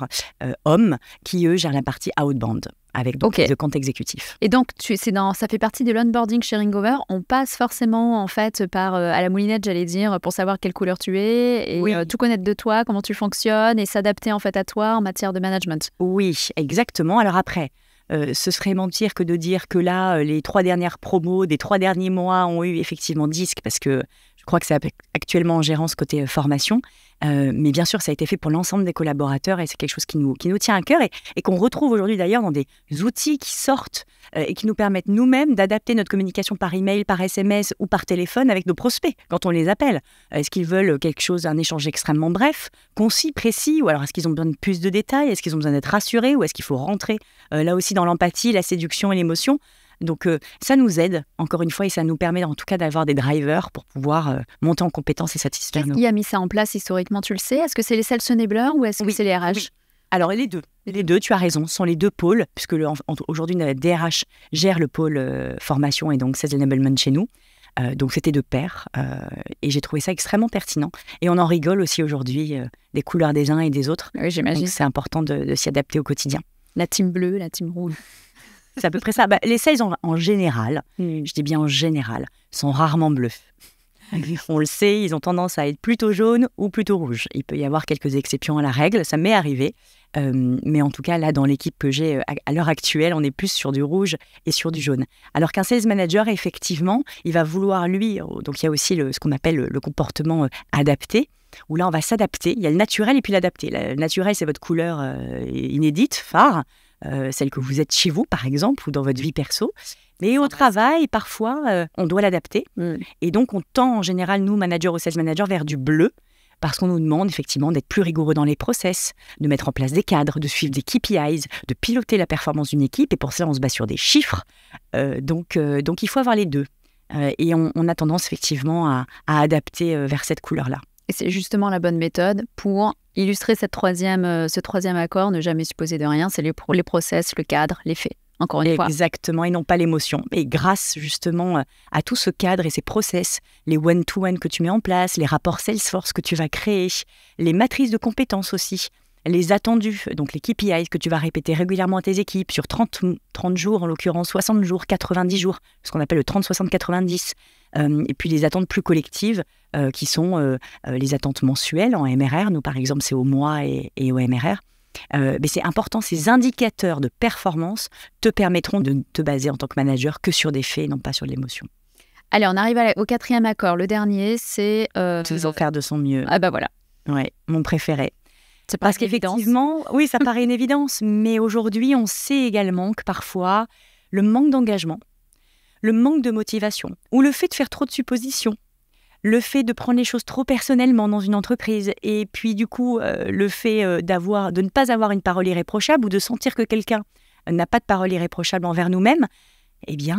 hommes, qui, eux, gèrent la partie outbound, avec de comptes exécutifs. Et donc, ça fait partie de l'onboarding chez Ringover. On passe forcément, en fait, par à la moulinette, j'allais dire, pour savoir quelle couleur tu es, et tout connaître de toi, comment tu fonctionnes, et s'adapter, en fait, à toi en matière de management. Oui, exactement. Alors après... ce serait mentir que de dire que là, les 3 dernières promos des 3 derniers mois ont eu effectivement DISC, parce que je crois que c'est actuellement en gérance côté formation. Mais bien sûr, ça a été fait pour l'ensemble des collaborateurs et c'est quelque chose qui nous tient à cœur et qu'on retrouve aujourd'hui d'ailleurs dans des outils qui sortent et qui nous permettent nous-mêmes d'adapter notre communication par email, par SMS ou par téléphone avec nos prospects quand on les appelle. Est-ce qu'ils veulent quelque chose, un échange extrêmement bref, concis, précis, ou alors est-ce qu'ils ont besoin de plus de détails, est-ce qu'ils ont besoin d'être rassurés ou est-ce qu'il faut rentrer là aussi dans l'empathie, la séduction et l'émotion? Donc, ça nous aide, encore une fois, et ça nous permet en tout cas d'avoir des drivers pour pouvoir monter en compétences et satisfaire nos... Qui a mis ça en place historiquement, tu le sais? Est-ce que c'est les sales enablers ou est-ce que c'est les RH? Oui. Alors, les deux. Les deux, tu as raison, ce sont les deux pôles, puisque aujourd'hui, la DRH gère le pôle formation et donc Sales Enablement chez nous. Donc, c'était de pair. Et j'ai trouvé ça extrêmement pertinent. Et on en rigole aussi aujourd'hui des couleurs des uns et des autres. Oui, j'imagine. Donc, c'est important de s'y adapter au quotidien. La team bleue, la team rouge. C'est à peu près ça. Les sales, en général, je dis bien en général, sont rarement bleus. On le sait, ils ont tendance à être plutôt jaunes ou plutôt rouges. Il peut y avoir quelques exceptions à la règle, ça m'est arrivé. Mais en tout cas, là, dans l'équipe que j'ai à l'heure actuelle, on est plus sur du rouge et sur du jaune. Alors qu'un sales manager, effectivement, il va vouloir, lui, donc il y a aussi ce qu'on appelle le comportement adapté, où là, on va s'adapter. Il y a le naturel et puis l'adapté. Le naturel, c'est votre couleur inédite, phare, celle que vous êtes chez vous, par exemple, ou dans votre vie perso. Mais au travail, parfois, on doit l'adapter. Et donc, on tend en général, nous, managers ou sales managers, vers du bleu, parce qu'on nous demande effectivement d'être plus rigoureux dans les process, de mettre en place des cadres, de suivre des KPIs, de piloter la performance d'une équipe. Et pour ça, on se base sur des chiffres. Donc, il faut avoir les deux. Et on a tendance effectivement à adapter vers cette couleur-là. Et c'est justement la bonne méthode pour illustrer ce troisième accord, ne jamais supposer de rien. C'est les process, le cadre, les faits. Encore une fois. Exactement, et non pas l'émotion. Et grâce justement à tout ce cadre et ces process, les one-to-one que tu mets en place, les rapports Salesforce que tu vas créer, les matrices de compétences aussi, les attendus, donc les KPIs que tu vas répéter régulièrement à tes équipes sur 30 jours, en l'occurrence 60 jours, 90 jours, ce qu'on appelle le 30-60-90. Et puis les attentes plus collectives qui sont les attentes mensuelles en MRR. Nous, par exemple, c'est au mois et au MRR. Mais c'est important, ces indicateurs de performance te permettront de te baser en tant que manager que sur des faits et non pas sur l'émotion. Allez, on arrive au quatrième accord. Le dernier, c'est... Toujours faire de son mieux. Ah bah voilà. Ouais, mon préféré. C'est parce qu'effectivement, oui, ça paraît une évidence, mais aujourd'hui, on sait également que parfois, le manque d'engagement, le manque de motivation, ou le fait de faire trop de suppositions, le fait de prendre les choses trop personnellement dans une entreprise, et puis du coup, le fait de ne pas avoir une parole irréprochable ou de sentir que quelqu'un n'a pas de parole irréprochable envers nous-mêmes, eh bien,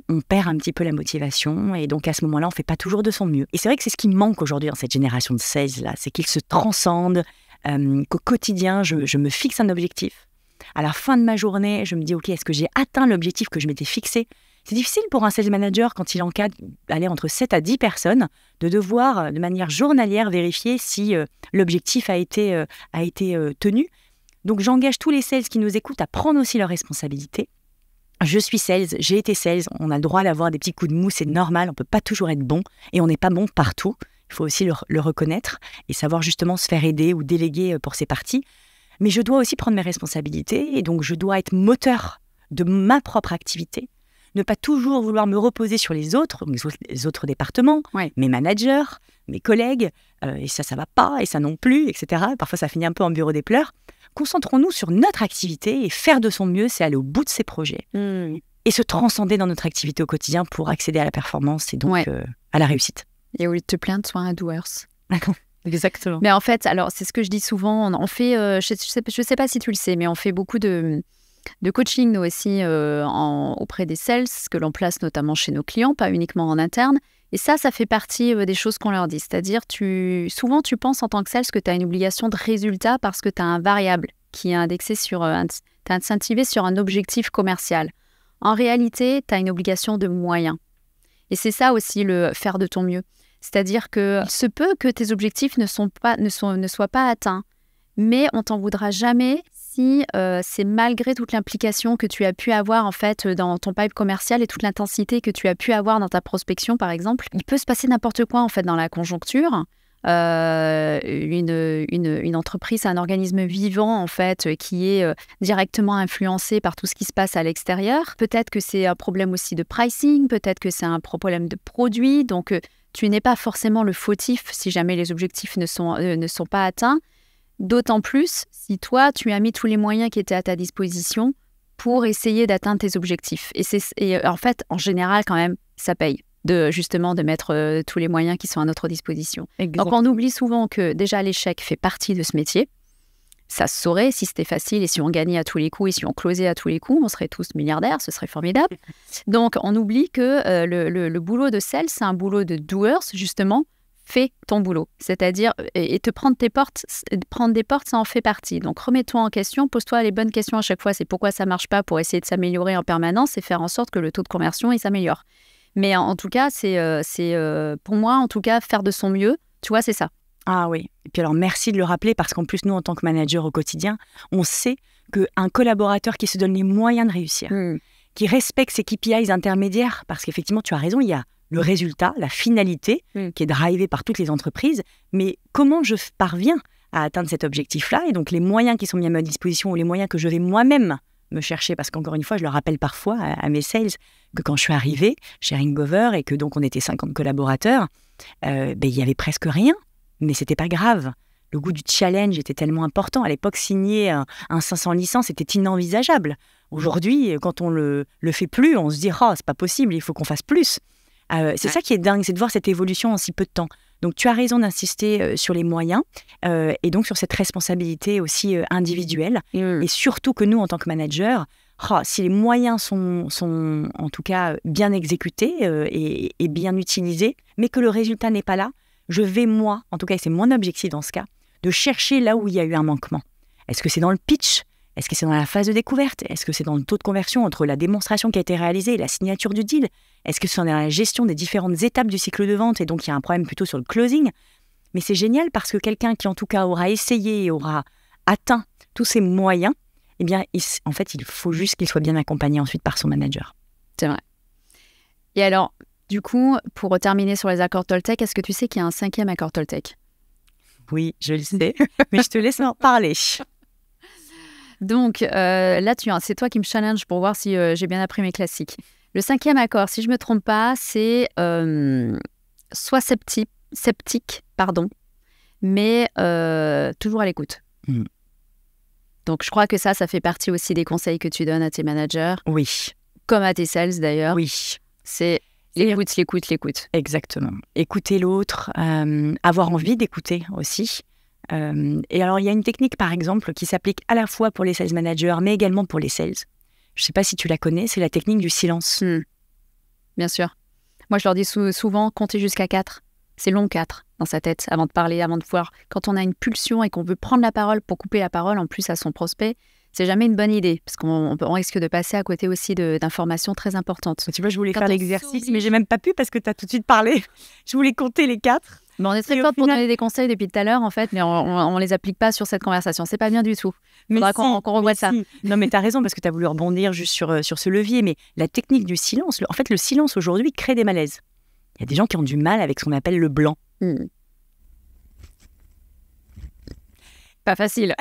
on perd un petit peu la motivation, et donc à ce moment-là, on ne fait pas toujours de son mieux. Et c'est vrai que c'est ce qui manque aujourd'hui dans cette génération de 16-là, c'est qu'ils se transcendent, qu'au quotidien, je me fixe un objectif. À la fin de ma journée, je me dis, OK, est-ce que j'ai atteint l'objectif que je m'étais fixé ? C'est difficile pour un sales manager, quand il encadre entre 7 à 10 personnes, de devoir, de manière journalière, vérifier si l'objectif a été tenu. Donc, j'engage tous les sales qui nous écoutent à prendre aussi leurs responsabilités. Je suis sales, j'ai été sales, on a le droit d'avoir des petits coups de mou, c'est normal, on ne peut pas toujours être bon, et on n'est pas bon partout. Il faut aussi le reconnaître et savoir justement se faire aider ou déléguer pour ses parties. Mais je dois aussi prendre mes responsabilités, et donc je dois être moteur de ma propre activité. Ne pas toujours vouloir me reposer sur les autres départements, mes managers, mes collègues, et ça va pas, et ça non plus, etc. Parfois, ça finit un peu en bureau des pleurs. Concentrons-nous sur notre activité, et faire de son mieux, c'est aller au bout de ses projets. Et se transcender dans notre activité au quotidien pour accéder à la performance et donc à la réussite. Et au lieu de te plaindre, sois un doers. Exactement. Mais en fait, alors c'est ce que je dis souvent, on fait, je sais pas si tu le sais, mais on fait beaucoup de coaching, nous aussi, auprès des sales, que l'on place notamment chez nos clients, pas uniquement en interne. Et ça fait partie des choses qu'on leur dit. C'est-à-dire, souvent, tu penses en tant que sales que tu as une obligation de résultat parce que tu as un variable qui est indexé tu es incentivé sur un objectif commercial. En réalité, tu as une obligation de moyens. Et c'est ça aussi, le faire de ton mieux. C'est-à-dire que se peut que tes objectifs ne soient pas atteints, mais on t'en voudra jamais si c'est malgré toute l'implication que tu as pu avoir en fait dans ton pipe commercial et toute l'intensité que tu as pu avoir dans ta prospection, par exemple. Il peut se passer n'importe quoi en fait dans la conjoncture. Une entreprise, un organisme vivant en fait qui est directement influencé par tout ce qui se passe à l'extérieur. Peut-être que c'est un problème aussi de pricing, peut-être que c'est un problème de produit. Donc tu n'es pas forcément le fautif si jamais les objectifs ne sont pas atteints. D'autant plus si toi, tu as mis tous les moyens qui étaient à ta disposition pour essayer d'atteindre tes objectifs. Et en fait, en général, quand même, ça paye justement de mettre tous les moyens qui sont à notre disposition. Exactement. Donc, on oublie souvent que déjà, l'échec fait partie de ce métier. Ça se saurait si c'était facile et si on gagnait à tous les coups et si on closait à tous les coups, on serait tous milliardaires, ce serait formidable. Donc, on oublie que le boulot de sales, c'est un boulot de doers, justement. Fais ton boulot. C'est-à-dire, et te prendre des portes, ça en fait partie. Donc, remets-toi en question, pose-toi les bonnes questions à chaque fois. C'est pourquoi ça ne marche pas pour essayer de s'améliorer en permanence et faire en sorte que le taux de conversion, il s'améliore. Mais en tout cas, c'est pour moi, en tout cas, faire de son mieux, tu vois, c'est ça. Ah oui. Et puis alors, merci de le rappeler parce qu'en plus, nous, en tant que manager au quotidien, on sait qu'un collaborateur qui se donne les moyens de réussir, qui respecte ses KPIs intermédiaires, parce qu'effectivement, tu as raison, il y a le résultat, la finalité, qui est drivée par toutes les entreprises, mais comment je parviens à atteindre cet objectif-là, et donc les moyens qui sont mis à ma disposition ou les moyens que je vais moi-même me chercher, parce qu'encore une fois, je le rappelle parfois à mes sales, que quand je suis arrivée chez Ringover et que donc on était 50 collaborateurs, il y avait presque rien. Mais c'était pas grave. Le goût du challenge était tellement important. À l'époque, signer un 500 licences était inenvisageable. Aujourd'hui, quand on le fait plus, on se dit « Oh, c'est pas possible, il faut qu'on fasse plus ». C'est ça qui est dingue, c'est de voir cette évolution en si peu de temps. Donc, tu as raison d'insister sur les moyens et donc sur cette responsabilité aussi individuelle. Et surtout que nous, en tant que manager, si les moyens sont en tout cas bien exécutés et bien utilisés, mais que le résultat n'est pas là, je vais, moi, en tout cas, et c'est mon objectif dans ce cas, de chercher là où il y a eu un manquement. Est-ce que c'est dans le pitch ? Est-ce que c'est dans la phase de découverte ? Est-ce que c'est dans le taux de conversion entre la démonstration qui a été réalisée et la signature du deal ? Est-ce que c'est dans la gestion des différentes étapes du cycle de vente et donc il y a un problème plutôt sur le closing ? Mais c'est génial parce que quelqu'un qui, en tout cas, aura essayé et aura atteint tous ces moyens, eh bien, en fait, il faut juste qu'il soit bien accompagné ensuite par son manager. C'est vrai. Et alors, du coup, pour terminer sur les accords Toltec, est-ce que tu sais qu'il y a un 5e accord Toltec ? Oui, je le sais, mais je te laisse en parler. Donc, là, c'est toi qui me challenge pour voir si j'ai bien appris mes classiques. Le 5e accord, si je ne me trompe pas, c'est soit sceptique, mais toujours à l'écoute. Donc, je crois que ça fait partie aussi des conseils que tu donnes à tes managers. Oui. Comme à tes sales, d'ailleurs. Oui. C'est l'écoute. Exactement. Écouter l'autre, avoir envie d'écouter aussi. Et alors, il y a une technique, par exemple, qui s'applique à la fois pour les sales managers, mais également pour les sales. Je ne sais pas si tu la connais, c'est la technique du silence. Bien sûr. Moi, je leur dis souvent, compter jusqu'à 4. C'est long 4 dans sa tête, avant de parler, avant de voir. Quand on a une pulsion et qu'on veut prendre la parole pour couper la parole, en plus à son prospect, c'est jamais une bonne idée, parce qu'on risque de passer à côté aussi d'informations très importantes. Tu vois, je voulais faire l'exercice, mais j'ai même pas pu parce que tu as tout de suite parlé. Je voulais compter les 4. Mais on est très forte pour donner des conseils depuis tout à l'heure, en fait, mais on les applique pas sur cette conversation. C'est pas bien du tout. Il faudra qu'on revoie ça. Non, mais tu as raison, parce que tu as voulu rebondir juste sur ce levier. Mais la technique du silence, en fait, le silence aujourd'hui crée des malaises. Il y a des gens qui ont du mal avec ce qu'on appelle le blanc. Pas facile.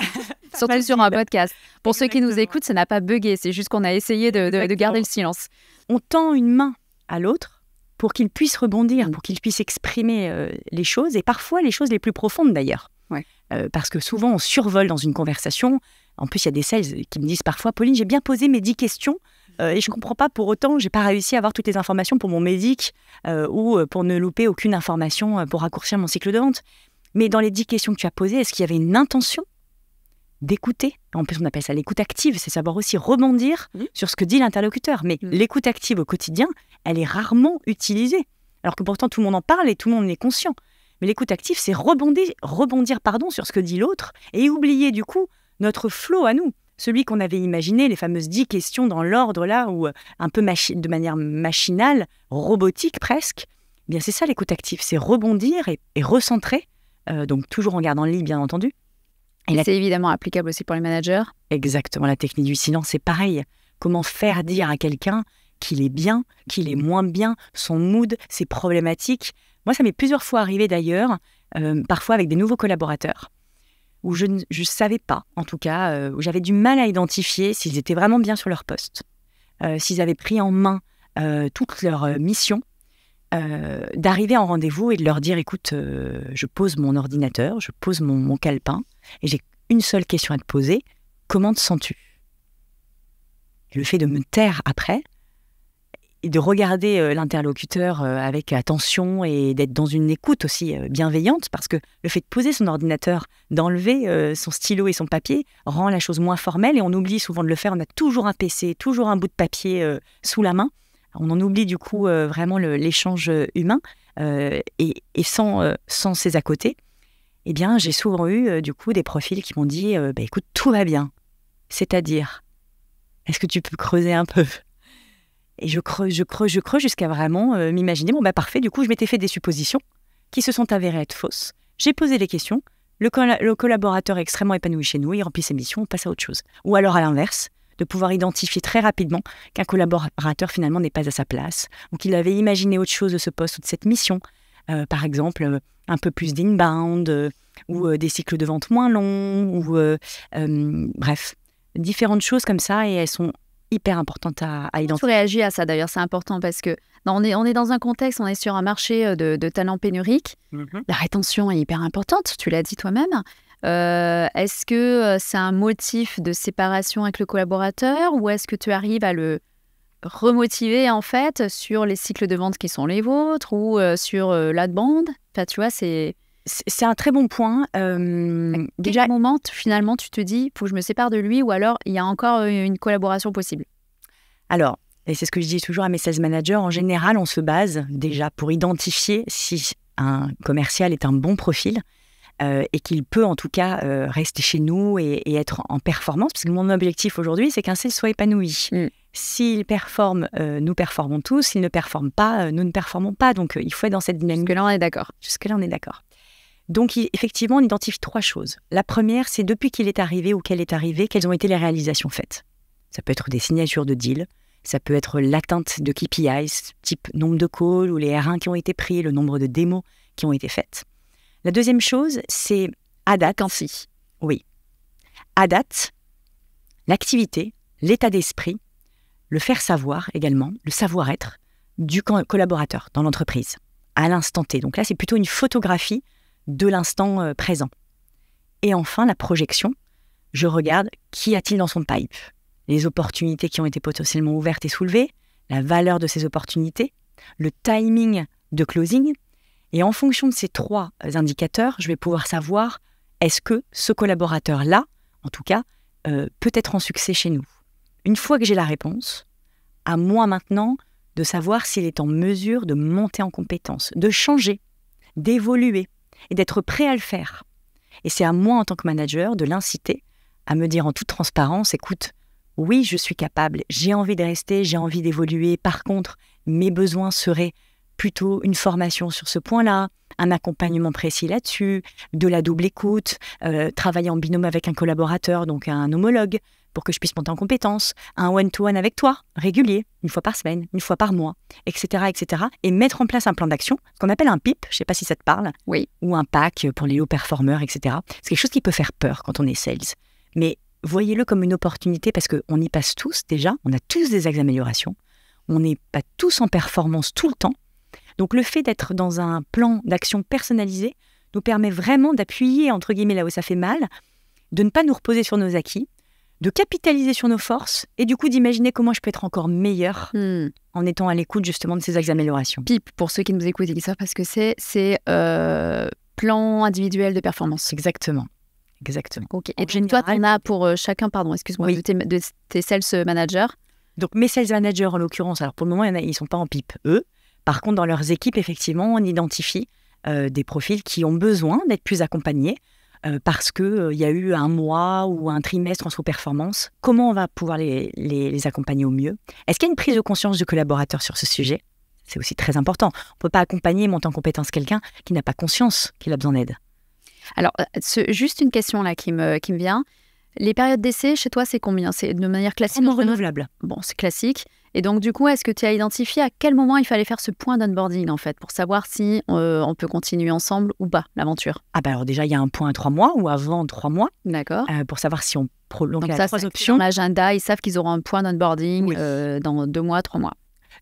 Surtout sur un podcast. Pour ceux qui nous écoutent, ça n'a pas bugué. C'est juste qu'on a essayé de garder le silence. On tend une main à l'autre pour qu'il puisse rebondir, pour qu'il puisse exprimer les choses, et parfois les choses les plus profondes d'ailleurs. Ouais. Parce que souvent on survole dans une conversation. En plus, il y a des sales qui me disent parfois « Pauline, j'ai bien posé mes 10 questions et je ne comprends pas pour autant, je n'ai pas réussi à avoir toutes les informations pour mon médic ou pour ne louper aucune information pour raccourcir mon cycle de vente. » Mais dans les 10 questions que tu as posées, est-ce qu'il y avait une intention d'écouter? En plus, on appelle ça l'écoute active, c'est savoir aussi rebondir sur ce que dit l'interlocuteur. Mais l'écoute active au quotidien, elle est rarement utilisée. Alors que pourtant, tout le monde en parle et tout le monde en est conscient. Mais l'écoute active, c'est rebondir sur ce que dit l'autre et oublier du coup notre flow à nous. Celui qu'on avait imaginé, les fameuses 10 questions dans l'ordre là, ou un peu de manière machinale, robotique presque. Eh bien, c'est ça l'écoute active, c'est rebondir et recentrer. Donc toujours en gardant le lit, bien entendu. Et c'est évidemment applicable aussi pour les managers. Exactement, la technique du silence, c'est pareil. Comment faire dire à quelqu'un qu'il est bien, qu'il est moins bien, son mood, ses problématiques. Moi, ça m'est plusieurs fois arrivé d'ailleurs, parfois avec des nouveaux collaborateurs, où je ne savais pas, en tout cas, où j'avais du mal à identifier s'ils étaient vraiment bien sur leur poste, s'ils avaient pris en main toute leur mission, d'arriver en rendez-vous et de leur dire « Écoute, je pose mon ordinateur, je pose mon calepin et j'ai une seule question à te poser. Comment te sens-tu » Le fait de me taire après, de regarder l'interlocuteur avec attention et d'être dans une écoute aussi bienveillante, parce que le fait de poser son ordinateur, d'enlever son stylo et son papier, rend la chose moins formelle et on oublie souvent de le faire. On a toujours un PC, toujours un bout de papier sous la main. On en oublie du coup vraiment l'échange humain et sans ces à côté. Eh bien, j'ai souvent eu du coup des profils qui m'ont dit écoute, tout va bien. C'est-à-dire, est-ce que tu peux creuser un peu ? Et je creuse jusqu'à vraiment m'imaginer, parfait, du coup, je m'étais fait des suppositions qui se sont avérées être fausses. J'ai posé les questions, le collaborateur est extrêmement épanoui chez nous, il remplit ses missions, on passe à autre chose. Ou alors à l'inverse, de pouvoir identifier très rapidement qu'un collaborateur finalement n'est pas à sa place, ou qu'il avait imaginé autre chose de ce poste ou de cette mission. Par exemple, un peu plus d'inbound, ou des cycles de vente moins longs, ou bref, différentes choses comme ça, et elles sont hyper importante à identifier. Tu réagis à ça d'ailleurs, c'est important parce que on est dans un contexte, on est sur un marché de talents pénuriques. La rétention est hyper importante, tu l'as dit toi-même. Est-ce que c'est un motif de séparation avec le collaborateur ou est-ce que tu arrives à le remotiver en fait sur les cycles de vente qui sont les vôtres ou sur la demande? Enfin, tu vois, c'est un très bon point. Déjà, à quel moment, finalement, tu te dis, faut que je me sépare de lui ou alors il y a encore une collaboration possible? Alors, et c'est ce que je dis toujours à mes sales managers, en général, on se base déjà pour identifier si un commercial est un bon profil et qu'il peut en tout cas rester chez nous et être en performance. Parce que mon objectif aujourd'hui, c'est qu'un sales soit épanoui. S'il performe, nous performons tous. S'il ne performe pas, nous ne performons pas. Donc, il faut être dans cette dynamique. Jusque-là, on est d'accord. Jusque-là, on est d'accord. Donc, effectivement, on identifie 3 choses. La première, c'est depuis qu'il est arrivé ou qu'elle est arrivée, quelles ont été les réalisations faites. Ça peut être des signatures de deal, ça peut être l'atteinte de KPIs, type nombre de calls ou les R1 qui ont été pris, le nombre de démos qui ont été faites. La deuxième chose, c'est à date. Oui. À date, l'activité, l'état d'esprit, le faire savoir également, le savoir-être du collaborateur dans l'entreprise, à l'instant T. Donc là, c'est plutôt une photographie de l'instant présent. Et enfin, la projection. Je regarde qui a-t-il dans son pipe, les opportunités qui ont été potentiellement ouvertes et soulevées, la valeur de ces opportunités, le timing de closing. Et en fonction de ces 3 indicateurs, je vais pouvoir savoir est-ce que ce collaborateur-là, en tout cas, peut être en succès chez nous. Une fois que j'ai la réponse, à moi maintenant de savoir s'il est en mesure de monter en compétence, de changer, d'évoluer et d'être prêt à le faire. Et c'est à moi en tant que manager de l'inciter à me dire en toute transparence, écoute, oui, je suis capable, j'ai envie de rester, j'ai envie d'évoluer. Par contre, mes besoins seraient plutôt une formation sur ce point-là, un accompagnement précis là-dessus, de la double écoute, travailler en binôme avec un collaborateur, donc un homologue, pour que je puisse monter en compétences, un one-to-one avec toi, régulier, une fois par semaine, une fois par mois, etc., etc. Et mettre en place un plan d'action, ce qu'on appelle un PIP, je ne sais pas si ça te parle, oui, ou un pack pour les hauts performeurs, etc. C'est quelque chose qui peut faire peur quand on est sales. Mais voyez-le comme une opportunité parce qu'on y passe tous déjà, on a tous des axes d'amélioration, on n'est pas tous en performance tout le temps. Donc le fait d'être dans un plan d'action personnalisé nous permet vraiment d'appuyer, entre guillemets, là où ça fait mal, de ne pas nous reposer sur nos acquis, de capitaliser sur nos forces et du coup d'imaginer comment je peux être encore meilleur en étant à l'écoute justement de ces axes d'amélioration. PIP, pour ceux qui nous écoutent, ils savent parce que c'est plan individuel de performance. Exactement. Ok. Et donc, toi, tu en as pour chacun, excuse-moi, oui, de tes sales managers. Donc mes sales managers en l'occurrence, alors pour le moment, ils ne sont pas en PIP, eux. Par contre, dans leurs équipes, effectivement, on identifie des profils qui ont besoin d'être plus accompagnés parce qu'il y a eu un mois ou un trimestre en sous-performance. Comment on va pouvoir les accompagner au mieux? Est-ce qu'il y a une prise de conscience du collaborateur sur ce sujet? C'est aussi très important. On ne peut pas accompagner et monter en compétence quelqu'un qui n'a pas conscience qu'il a besoin d'aide. Alors, juste une question là qui me vient. Les périodes d'essai, chez toi, c'est combien? C'est de manière classique? Renouvelable. Bon, c'est classique. Et donc, du coup, est-ce que tu as identifié à quel moment il fallait faire ce point d'onboarding, en fait, pour savoir si on peut continuer ensemble ou pas, l'aventure? Ah bah alors déjà, il y a un point à 3 mois ou avant 3 mois. D'accord. Pour savoir si on prolonge. Donc ça, 3 options. Dans l'agenda, ils savent qu'ils auront un point d'onboarding dans 2 mois, 3 mois.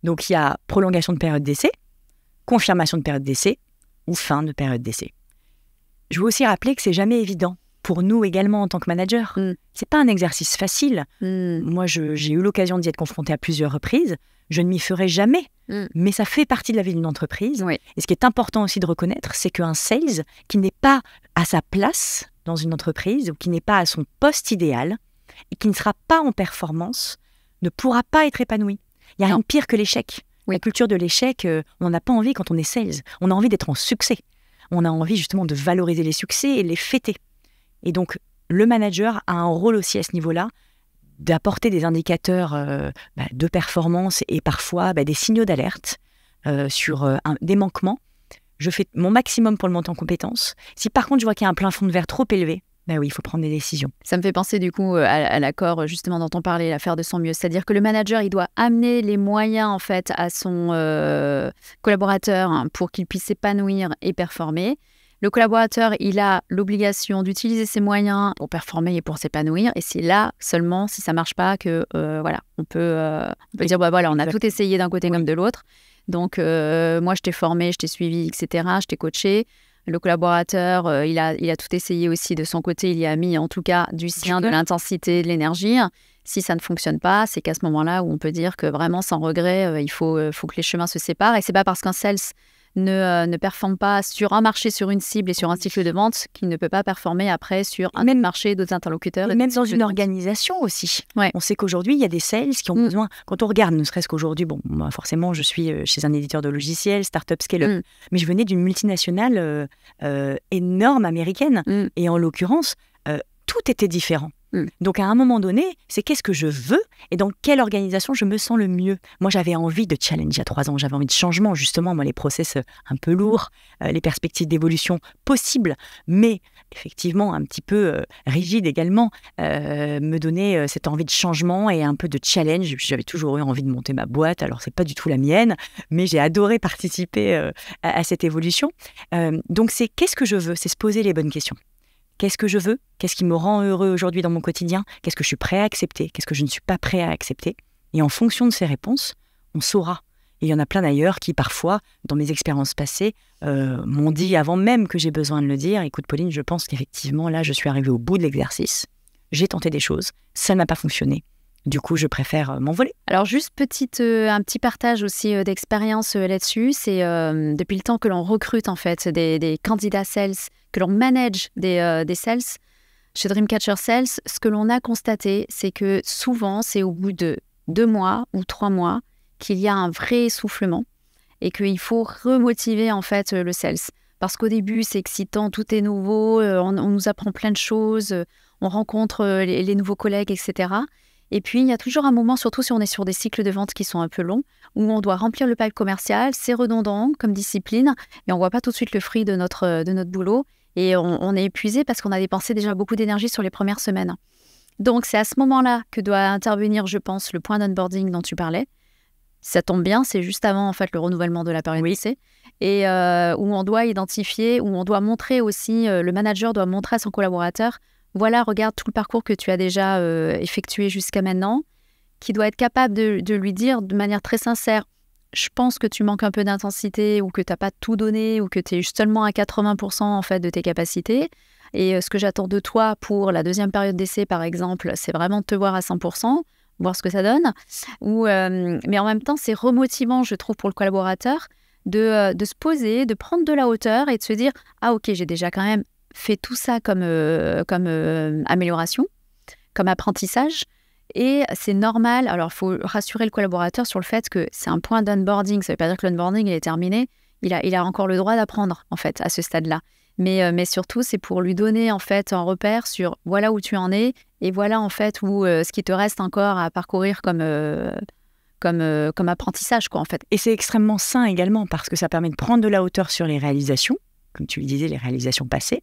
Donc, il y a prolongation de période d'essai, confirmation de période d'essai ou fin de période d'essai. Je veux aussi rappeler que c'est jamais évident pour nous également en tant que manager. C'est pas un exercice facile. Moi, j'ai eu l'occasion d'y être confrontée à plusieurs reprises. Je ne m'y ferai jamais, mais ça fait partie de la vie d'une entreprise. Oui. Et ce qui est important aussi de reconnaître, c'est qu'un sales qui n'est pas à sa place dans une entreprise ou qui n'est pas à son poste idéal et qui ne sera pas en performance ne pourra pas être épanoui. Il n'y a rien de pire que l'échec. Oui. La culture de l'échec, on n'en a pas envie quand on est sales. On a envie d'être en succès. On a envie justement de valoriser les succès et de les fêter. Et donc, le manager a un rôle aussi à ce niveau-là, d'apporter des indicateurs de performance et parfois des signaux d'alerte sur des manquements. Je fais mon maximum pour le monter en compétences. Si par contre je vois qu'il y a un plafond de verre trop élevé, oui, il faut prendre des décisions. Ça me fait penser du coup à l'accord justement dont on parlait, l'affaire de son mieux. C'est-à-dire que le manager, il doit amener les moyens en fait à son collaborateur pour qu'il puisse s'épanouir et performer. Le collaborateur, il a l'obligation d'utiliser ses moyens pour performer et pour s'épanouir. Et c'est là seulement, si ça marche pas, que on peut dire on a tout essayé d'un côté comme de l'autre. Donc moi, je t'ai formé, je t'ai suivi, etc. Je t'ai coaché. Le collaborateur, il a tout essayé aussi de son côté. Il y a mis en tout cas du sien, de l'intensité, de l'énergie. Si ça ne fonctionne pas, c'est qu'à ce moment-là où on peut dire que vraiment sans regret, il faut que les chemins se séparent. Et c'est pas parce qu'un sales ne performe pas sur un marché, sur une cible et sur un cycle de vente qu'il ne peut pas performer après sur un autre marché, d'autres interlocuteurs. Et même dans une organisation aussi. Ouais. On sait qu'aujourd'hui, il y a des sales qui ont besoin... Quand on regarde, ne serait-ce qu'aujourd'hui, moi, forcément, je suis chez un éditeur de logiciels, start-up scale-up, mais je venais d'une multinationale énorme américaine. Et en l'occurrence, tout était différent. Donc à un moment donné, c'est qu'est-ce que je veux et dans quelle organisation je me sens le mieux. Moi, j'avais envie de challenge il y a 3 ans, j'avais envie de changement, justement, moi, les process un peu lourds, les perspectives d'évolution possibles, mais effectivement un petit peu rigides également, me donner cette envie de changement et un peu de challenge. J'avais toujours eu envie de monter ma boîte, alors c'est pas du tout la mienne, mais j'ai adoré participer à cette évolution. Donc c'est qu'est-ce que je veux, c'est se poser les bonnes questions. Qu'est-ce que je veux? Qu'est-ce qui me rend heureux aujourd'hui dans mon quotidien? Qu'est-ce que je suis prêt à accepter? Qu'est-ce que je ne suis pas prêt à accepter? Et en fonction de ces réponses, on saura. Et il y en a plein d'ailleurs qui, parfois, dans mes expériences passées, m'ont dit avant même que j'ai besoin de le dire, écoute Pauline, je pense qu'effectivement, là, je suis arrivée au bout de l'exercice. J'ai tenté des choses, ça n'a pas fonctionné. Du coup, je préfère m'envoler. Alors, juste un petit partage aussi d'expérience là-dessus. C'est depuis le temps que l'on recrute en fait des candidats sales, que l'on manage des sales. Chez Dreamcatcher Sales, ce que l'on a constaté, c'est que souvent, c'est au bout de 2 mois ou 3 mois qu'il y a un vrai essoufflement et qu'il faut remotiver en fait le sales. Parce qu'au début, c'est excitant, tout est nouveau, on nous apprend plein de choses, on rencontre les nouveaux collègues, etc. Et puis, il y a toujours un moment, surtout si on est sur des cycles de vente qui sont un peu longs, où on doit remplir le pipe commercial, c'est redondant comme discipline, et on ne voit pas tout de suite le fruit de notre boulot. Et on est épuisé parce qu'on a dépensé déjà beaucoup d'énergie sur les premières semaines. Donc, c'est à ce moment-là que doit intervenir, je pense, le point d'onboarding dont tu parlais. Ça tombe bien, c'est juste avant en fait, le renouvellement de la période d'essai. Et où on doit identifier, où on doit montrer aussi, le manager doit montrer à son collaborateur, voilà, regarde tout le parcours que tu as déjà effectué jusqu'à maintenant, qui doit être capable de lui dire de manière très sincère, je pense que tu manques un peu d'intensité ou que tu n'as pas tout donné ou que tu es seulement à 80% en fait, de tes capacités. Et ce que j'attends de toi pour la deuxième période d'essai, par exemple, c'est vraiment de te voir à 100%, voir ce que ça donne. Mais en même temps, c'est remotivant, je trouve, pour le collaborateur de se poser, de prendre de la hauteur et de se dire « Ah ok, j'ai déjà quand même fait tout ça comme amélioration, comme apprentissage. » Et c'est normal. Alors, il faut rassurer le collaborateur sur le fait que c'est un point d'onboarding. Ça ne veut pas dire que l'onboarding il est terminé. Il a encore le droit d'apprendre, en fait, à ce stade-là. Mais surtout, c'est pour lui donner, en fait, un repère sur voilà où tu en es et voilà, en fait, où ce qui te reste encore à parcourir comme apprentissage, quoi, en fait. Et c'est extrêmement sain également parce que ça permet de prendre de la hauteur sur les réalisations, comme tu le disais, les réalisations passées,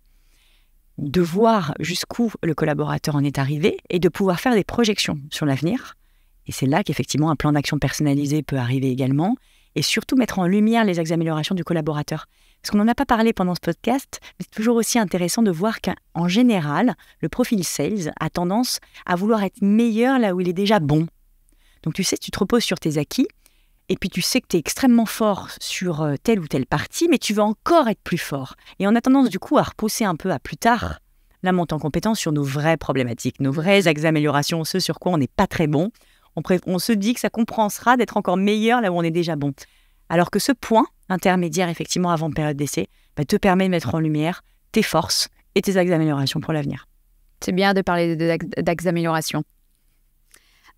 de voir jusqu'où le collaborateur en est arrivé et de pouvoir faire des projections sur l'avenir. Et c'est là qu'effectivement un plan d'action personnalisé peut arriver également et surtout mettre en lumière les améliorations du collaborateur. Parce qu'on n'en a pas parlé pendant ce podcast, mais c'est toujours aussi intéressant de voir qu'en général, le profil sales a tendance à vouloir être meilleur là où il est déjà bon. Donc tu sais, tu te reposes sur tes acquis et puis tu sais que tu es extrêmement fort sur telle ou telle partie, mais tu veux encore être plus fort. Et on a tendance du coup à repousser un peu à plus tard la montée en compétence sur nos vraies problématiques, nos vraies axes d'amélioration, ce sur quoi on n'est pas très bon. On se dit que ça compensera d'être encore meilleur là où on est déjà bon. Alors que ce point intermédiaire, effectivement, avant période d'essai, te permet de mettre en lumière tes forces et tes axes d'amélioration pour l'avenir. C'est bien de parler d'axes d'amélioration.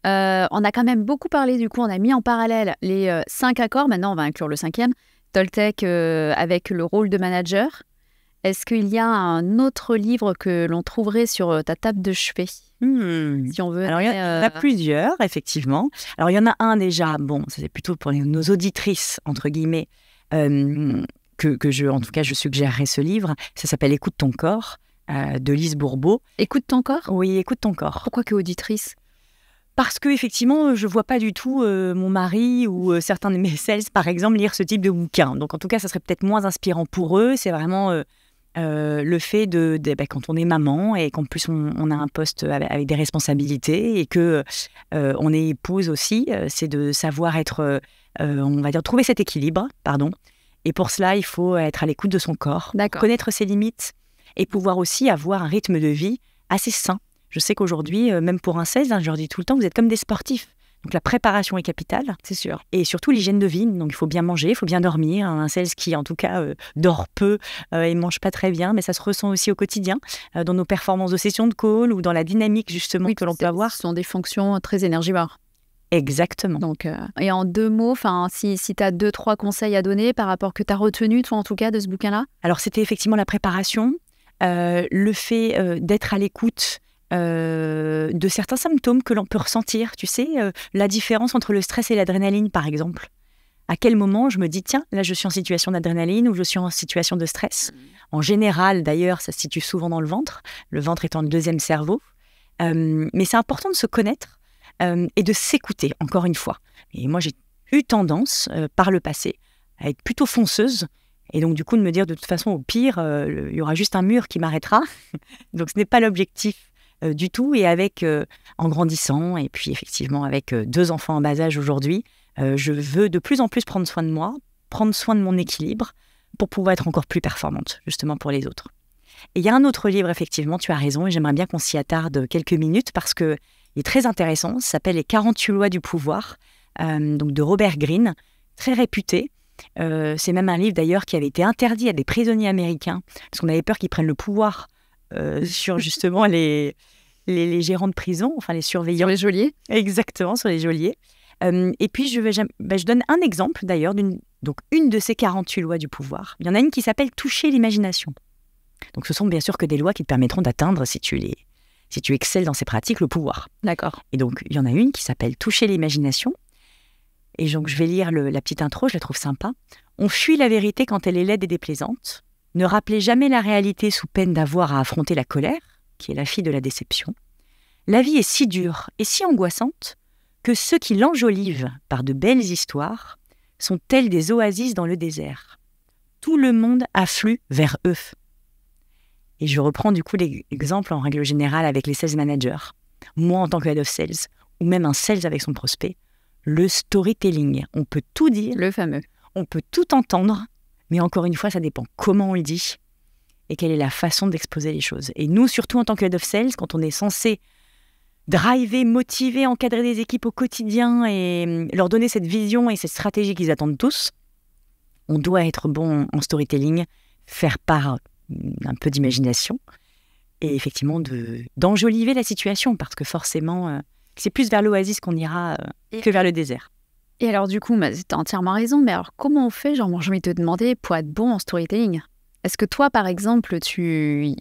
On a quand même beaucoup parlé, du coup, on a mis en parallèle les 5 accords. Maintenant, on va inclure le 5e, Toltec avec le rôle de manager. Est-ce qu'il y a un autre livre que l'on trouverait sur ta table de chevet si on veut? Alors, il y en a plusieurs, effectivement. Alors, il y en a un déjà, bon, ça c'est plutôt pour nos auditrices, entre guillemets, en tout cas, je suggérerais ce livre. Ça s'appelle « Écoute ton corps » de Lise Bourbeau. Écoute ton corps? Oui, écoute ton corps. Pourquoi que auditrice? Parce que effectivement, je vois pas du tout mon mari ou certains de mes sales, par exemple, lire ce type de bouquin. Donc, en tout cas, ça serait peut-être moins inspirant pour eux. C'est vraiment le fait quand on est maman et qu'en plus on a un poste avec des responsabilités et que on est épouse aussi, c'est de savoir être, on va dire, trouver cet équilibre, pardon. Et pour cela, il faut être à l'écoute de son corps, connaître ses limites et pouvoir aussi avoir un rythme de vie assez sain. Je sais qu'aujourd'hui, même pour un 16, je leur dis tout le temps, vous êtes comme des sportifs. Donc la préparation est capitale, c'est sûr. Et surtout l'hygiène de vie. Donc il faut bien manger, il faut bien dormir. Un 16 qui, en tout cas, dort peu et ne mange pas très bien, mais ça se ressent aussi au quotidien, dans nos performances de session de call ou dans la dynamique justement que l'on peut avoir. Ce sont des fonctions très énergivores. Exactement. Donc, et en 2 mots, si tu as 2-3 conseils à donner par rapport que tu as retenu, toi en tout cas, de ce bouquin-là? Alors c'était effectivement la préparation, le fait d'être à l'écoute de certains symptômes que l'on peut ressentir. Tu sais, la différence entre le stress et l'adrénaline, par exemple. À quel moment je me dis, tiens, là je suis en situation d'adrénaline ou je suis en situation de stress. En général, d'ailleurs, ça se situe souvent dans le ventre étant le 2e cerveau. Mais c'est important de se connaître et de s'écouter, encore une fois. Et moi, j'ai eu tendance, par le passé, à être plutôt fonceuse. Et donc, du coup, de me dire, de toute façon, au pire, il y aura juste un mur qui m'arrêtera. Donc, ce n'est pas l'objectif du tout. Et en grandissant, et puis effectivement, avec 2 enfants en bas âge aujourd'hui, je veux de plus en plus prendre soin de moi, prendre soin de mon équilibre, pour pouvoir être encore plus performante, justement, pour les autres. Et il y a un autre livre, effectivement, tu as raison, et j'aimerais bien qu'on s'y attarde quelques minutes, parce qu'il est très intéressant. Ça s'appelle « Les 48 lois du pouvoir », donc de Robert Greene, très réputé. C'est même un livre, d'ailleurs, qui avait été interdit à des prisonniers américains, parce qu'on avait peur qu'ils prennent le pouvoir sur, justement, les gérants de prison, enfin les surveillants. Sur les geôliers. Exactement, sur les geôliers. Et puis, je donne un exemple, d'ailleurs, d'une de ces 48 lois du pouvoir. Il y en a une qui s'appelle « Toucher l'imagination ». Donc, ce sont bien sûr que des lois qui te permettront d'atteindre, si tu excelles dans ces pratiques, le pouvoir. D'accord. Et donc, il y en a une qui s'appelle « Toucher l'imagination ». Et donc, je vais lire la petite intro, je la trouve sympa. « On fuit la vérité quand elle est laide et déplaisante. Ne rappelez jamais la réalité sous peine d'avoir à affronter la colère, qui est la fille de la déception. La vie est si dure et si angoissante que ceux qui l'enjolivent par de belles histoires sont tels des oasis dans le désert. Tout le monde afflue vers eux. » Et je reprends du coup l'exemple en règle générale avec les sales managers. Moi, en tant que head of sales, ou même un sales avec son prospect, le storytelling, on peut tout dire. Le fameux. On peut tout entendre, mais encore une fois, ça dépend comment on le dit et quelle est la façon d'exposer les choses. Et nous, surtout en tant que head of sales, quand on est censé driver, motiver, encadrer des équipes au quotidien et leur donner cette vision et cette stratégie qu'ils attendent tous, on doit être bon en storytelling, faire part un peu d'imagination et effectivement d'enjoliver la situation, parce que forcément, c'est plus vers l'oasis qu'on ira que vers le désert. Et alors du coup, tu as entièrement raison, mais alors comment on fait, j'ai envie de te demander, pour être bon en storytelling? Est-ce que toi, par exemple, tu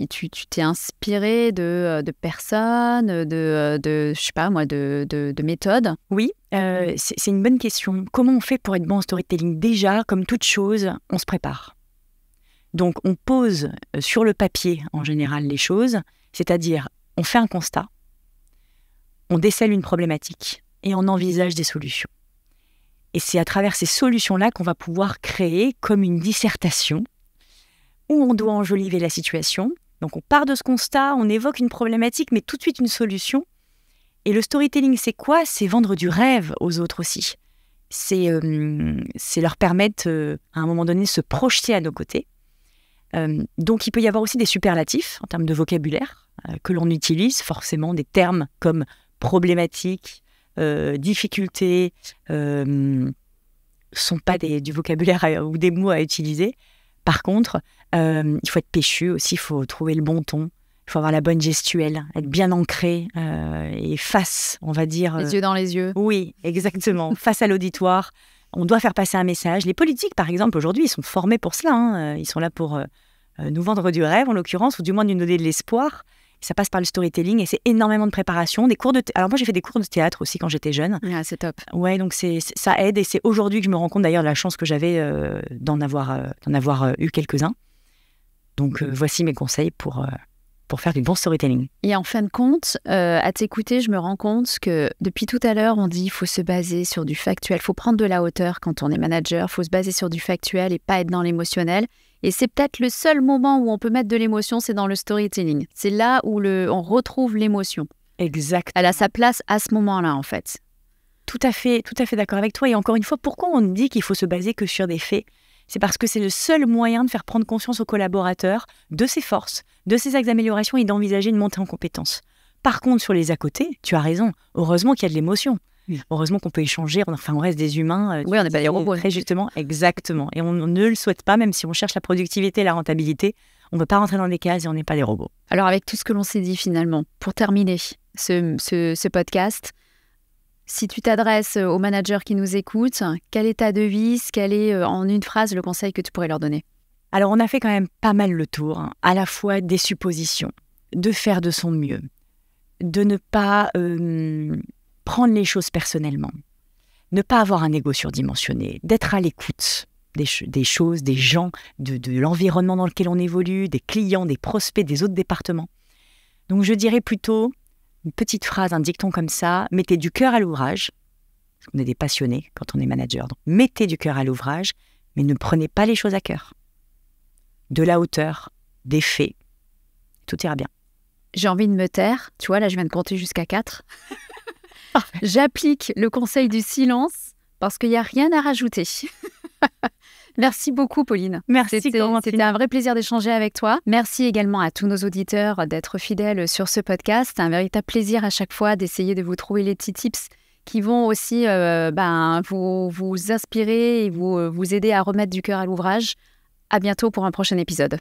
t'es inspiré de personnes, je sais pas moi, de méthodes? Oui, c'est une bonne question. Comment on fait pour être bon en storytelling? Déjà, comme toute chose, on se prépare. Donc, on pose sur le papier, en général, les choses, c'est-à-dire, on fait un constat, on décèle une problématique et on envisage des solutions. Et c'est à travers ces solutions-là qu'on va pouvoir créer comme une dissertation où on doit enjoliver la situation. Donc, on part de ce constat, on évoque une problématique, mais tout de suite une solution. Et le storytelling, c'est quoi? C'est vendre du rêve aux autres aussi. C'est leur permettre, à un moment donné, de se projeter à nos côtés. Donc, il peut y avoir aussi des superlatifs en termes de vocabulaire que l'on utilise, forcément des termes comme problématique, difficulté, sont pas du vocabulaire ou des mots à utiliser. Par contre, il faut être péchu aussi, il faut trouver le bon ton, il faut avoir la bonne gestuelle, être bien ancré et face, on va dire... Les yeux dans les yeux. Oui, exactement, face à l'auditoire. On doit faire passer un message. Les politiques, par exemple, aujourd'hui, ils sont formés pour cela. Hein. Ils sont là pour nous vendre du rêve, en l'occurrence, ou du moins nous donner de l'espoir. Ça passe par le storytelling et c'est énormément de préparation. Alors moi, j'ai fait des cours de théâtre aussi quand j'étais jeune. Ah, c'est top. Ouais, donc ça aide et c'est aujourd'hui que je me rends compte d'ailleurs de la chance que j'avais d'en avoir eu quelques-uns. Donc voici mes conseils pour faire du bon storytelling. Et en fin de compte, à t'écouter, je me rends compte que depuis tout à l'heure, on dit qu'il faut se baser sur du factuel. Il faut prendre de la hauteur quand on est manager. Il faut se baser sur du factuel et pas être dans l'émotionnel. Et c'est peut-être le seul moment où on peut mettre de l'émotion, c'est dans le storytelling. C'est là où on retrouve l'émotion. Exact. Elle a sa place à ce moment-là, en fait. Tout à fait d'accord avec toi. Et encore une fois, pourquoi on dit qu'il faut se baser que sur des faits ? C'est parce que c'est le seul moyen de faire prendre conscience aux collaborateurs de ses forces, de ses axes d'amélioration et d'envisager une montée en compétences. Par contre, sur les à côté, tu as raison. Heureusement qu'il y a de l'émotion. Oui. Heureusement qu'on peut échanger. Enfin, on reste des humains. Oui, on n'est pas des robots. Très justement, exactement. Et on ne le souhaite pas, même si on cherche la productivité et la rentabilité. On ne peut pas rentrer dans des cases et on n'est pas des robots. Alors, avec tout ce que l'on s'est dit finalement, pour terminer ce podcast, si tu t'adresses aux managers qui nous écoutent, quelle est ta devise? Quel est, en une phrase, le conseil que tu pourrais leur donner? Alors, on a fait quand même pas mal le tour, hein, à la fois des suppositions, de faire de son mieux, de ne pas prendre les choses personnellement, ne pas avoir un ego surdimensionné, d'être à l'écoute des choses, des gens, de l'environnement dans lequel on évolue, des clients, des prospects, des autres départements. Donc, je dirais plutôt une petite phrase, un dicton comme ça, mettez du cœur à l'ouvrage. On est des passionnés quand on est manager. Donc, mettez du cœur à l'ouvrage, mais ne prenez pas les choses à cœur. De la hauteur, des faits, tout ira bien. J'ai envie de me taire. Tu vois, là, je viens de compter jusqu'à 4. J'applique le conseil du silence parce qu'il n'y a rien à rajouter. Merci beaucoup, Pauline. Merci, C'était un vrai plaisir d'échanger avec toi. Merci également à tous nos auditeurs d'être fidèles sur ce podcast. C'est un véritable plaisir à chaque fois d'essayer de vous trouver les petits tips qui vont aussi vous inspirer et vous aider à remettre du cœur à l'ouvrage. À bientôt pour un prochain épisode.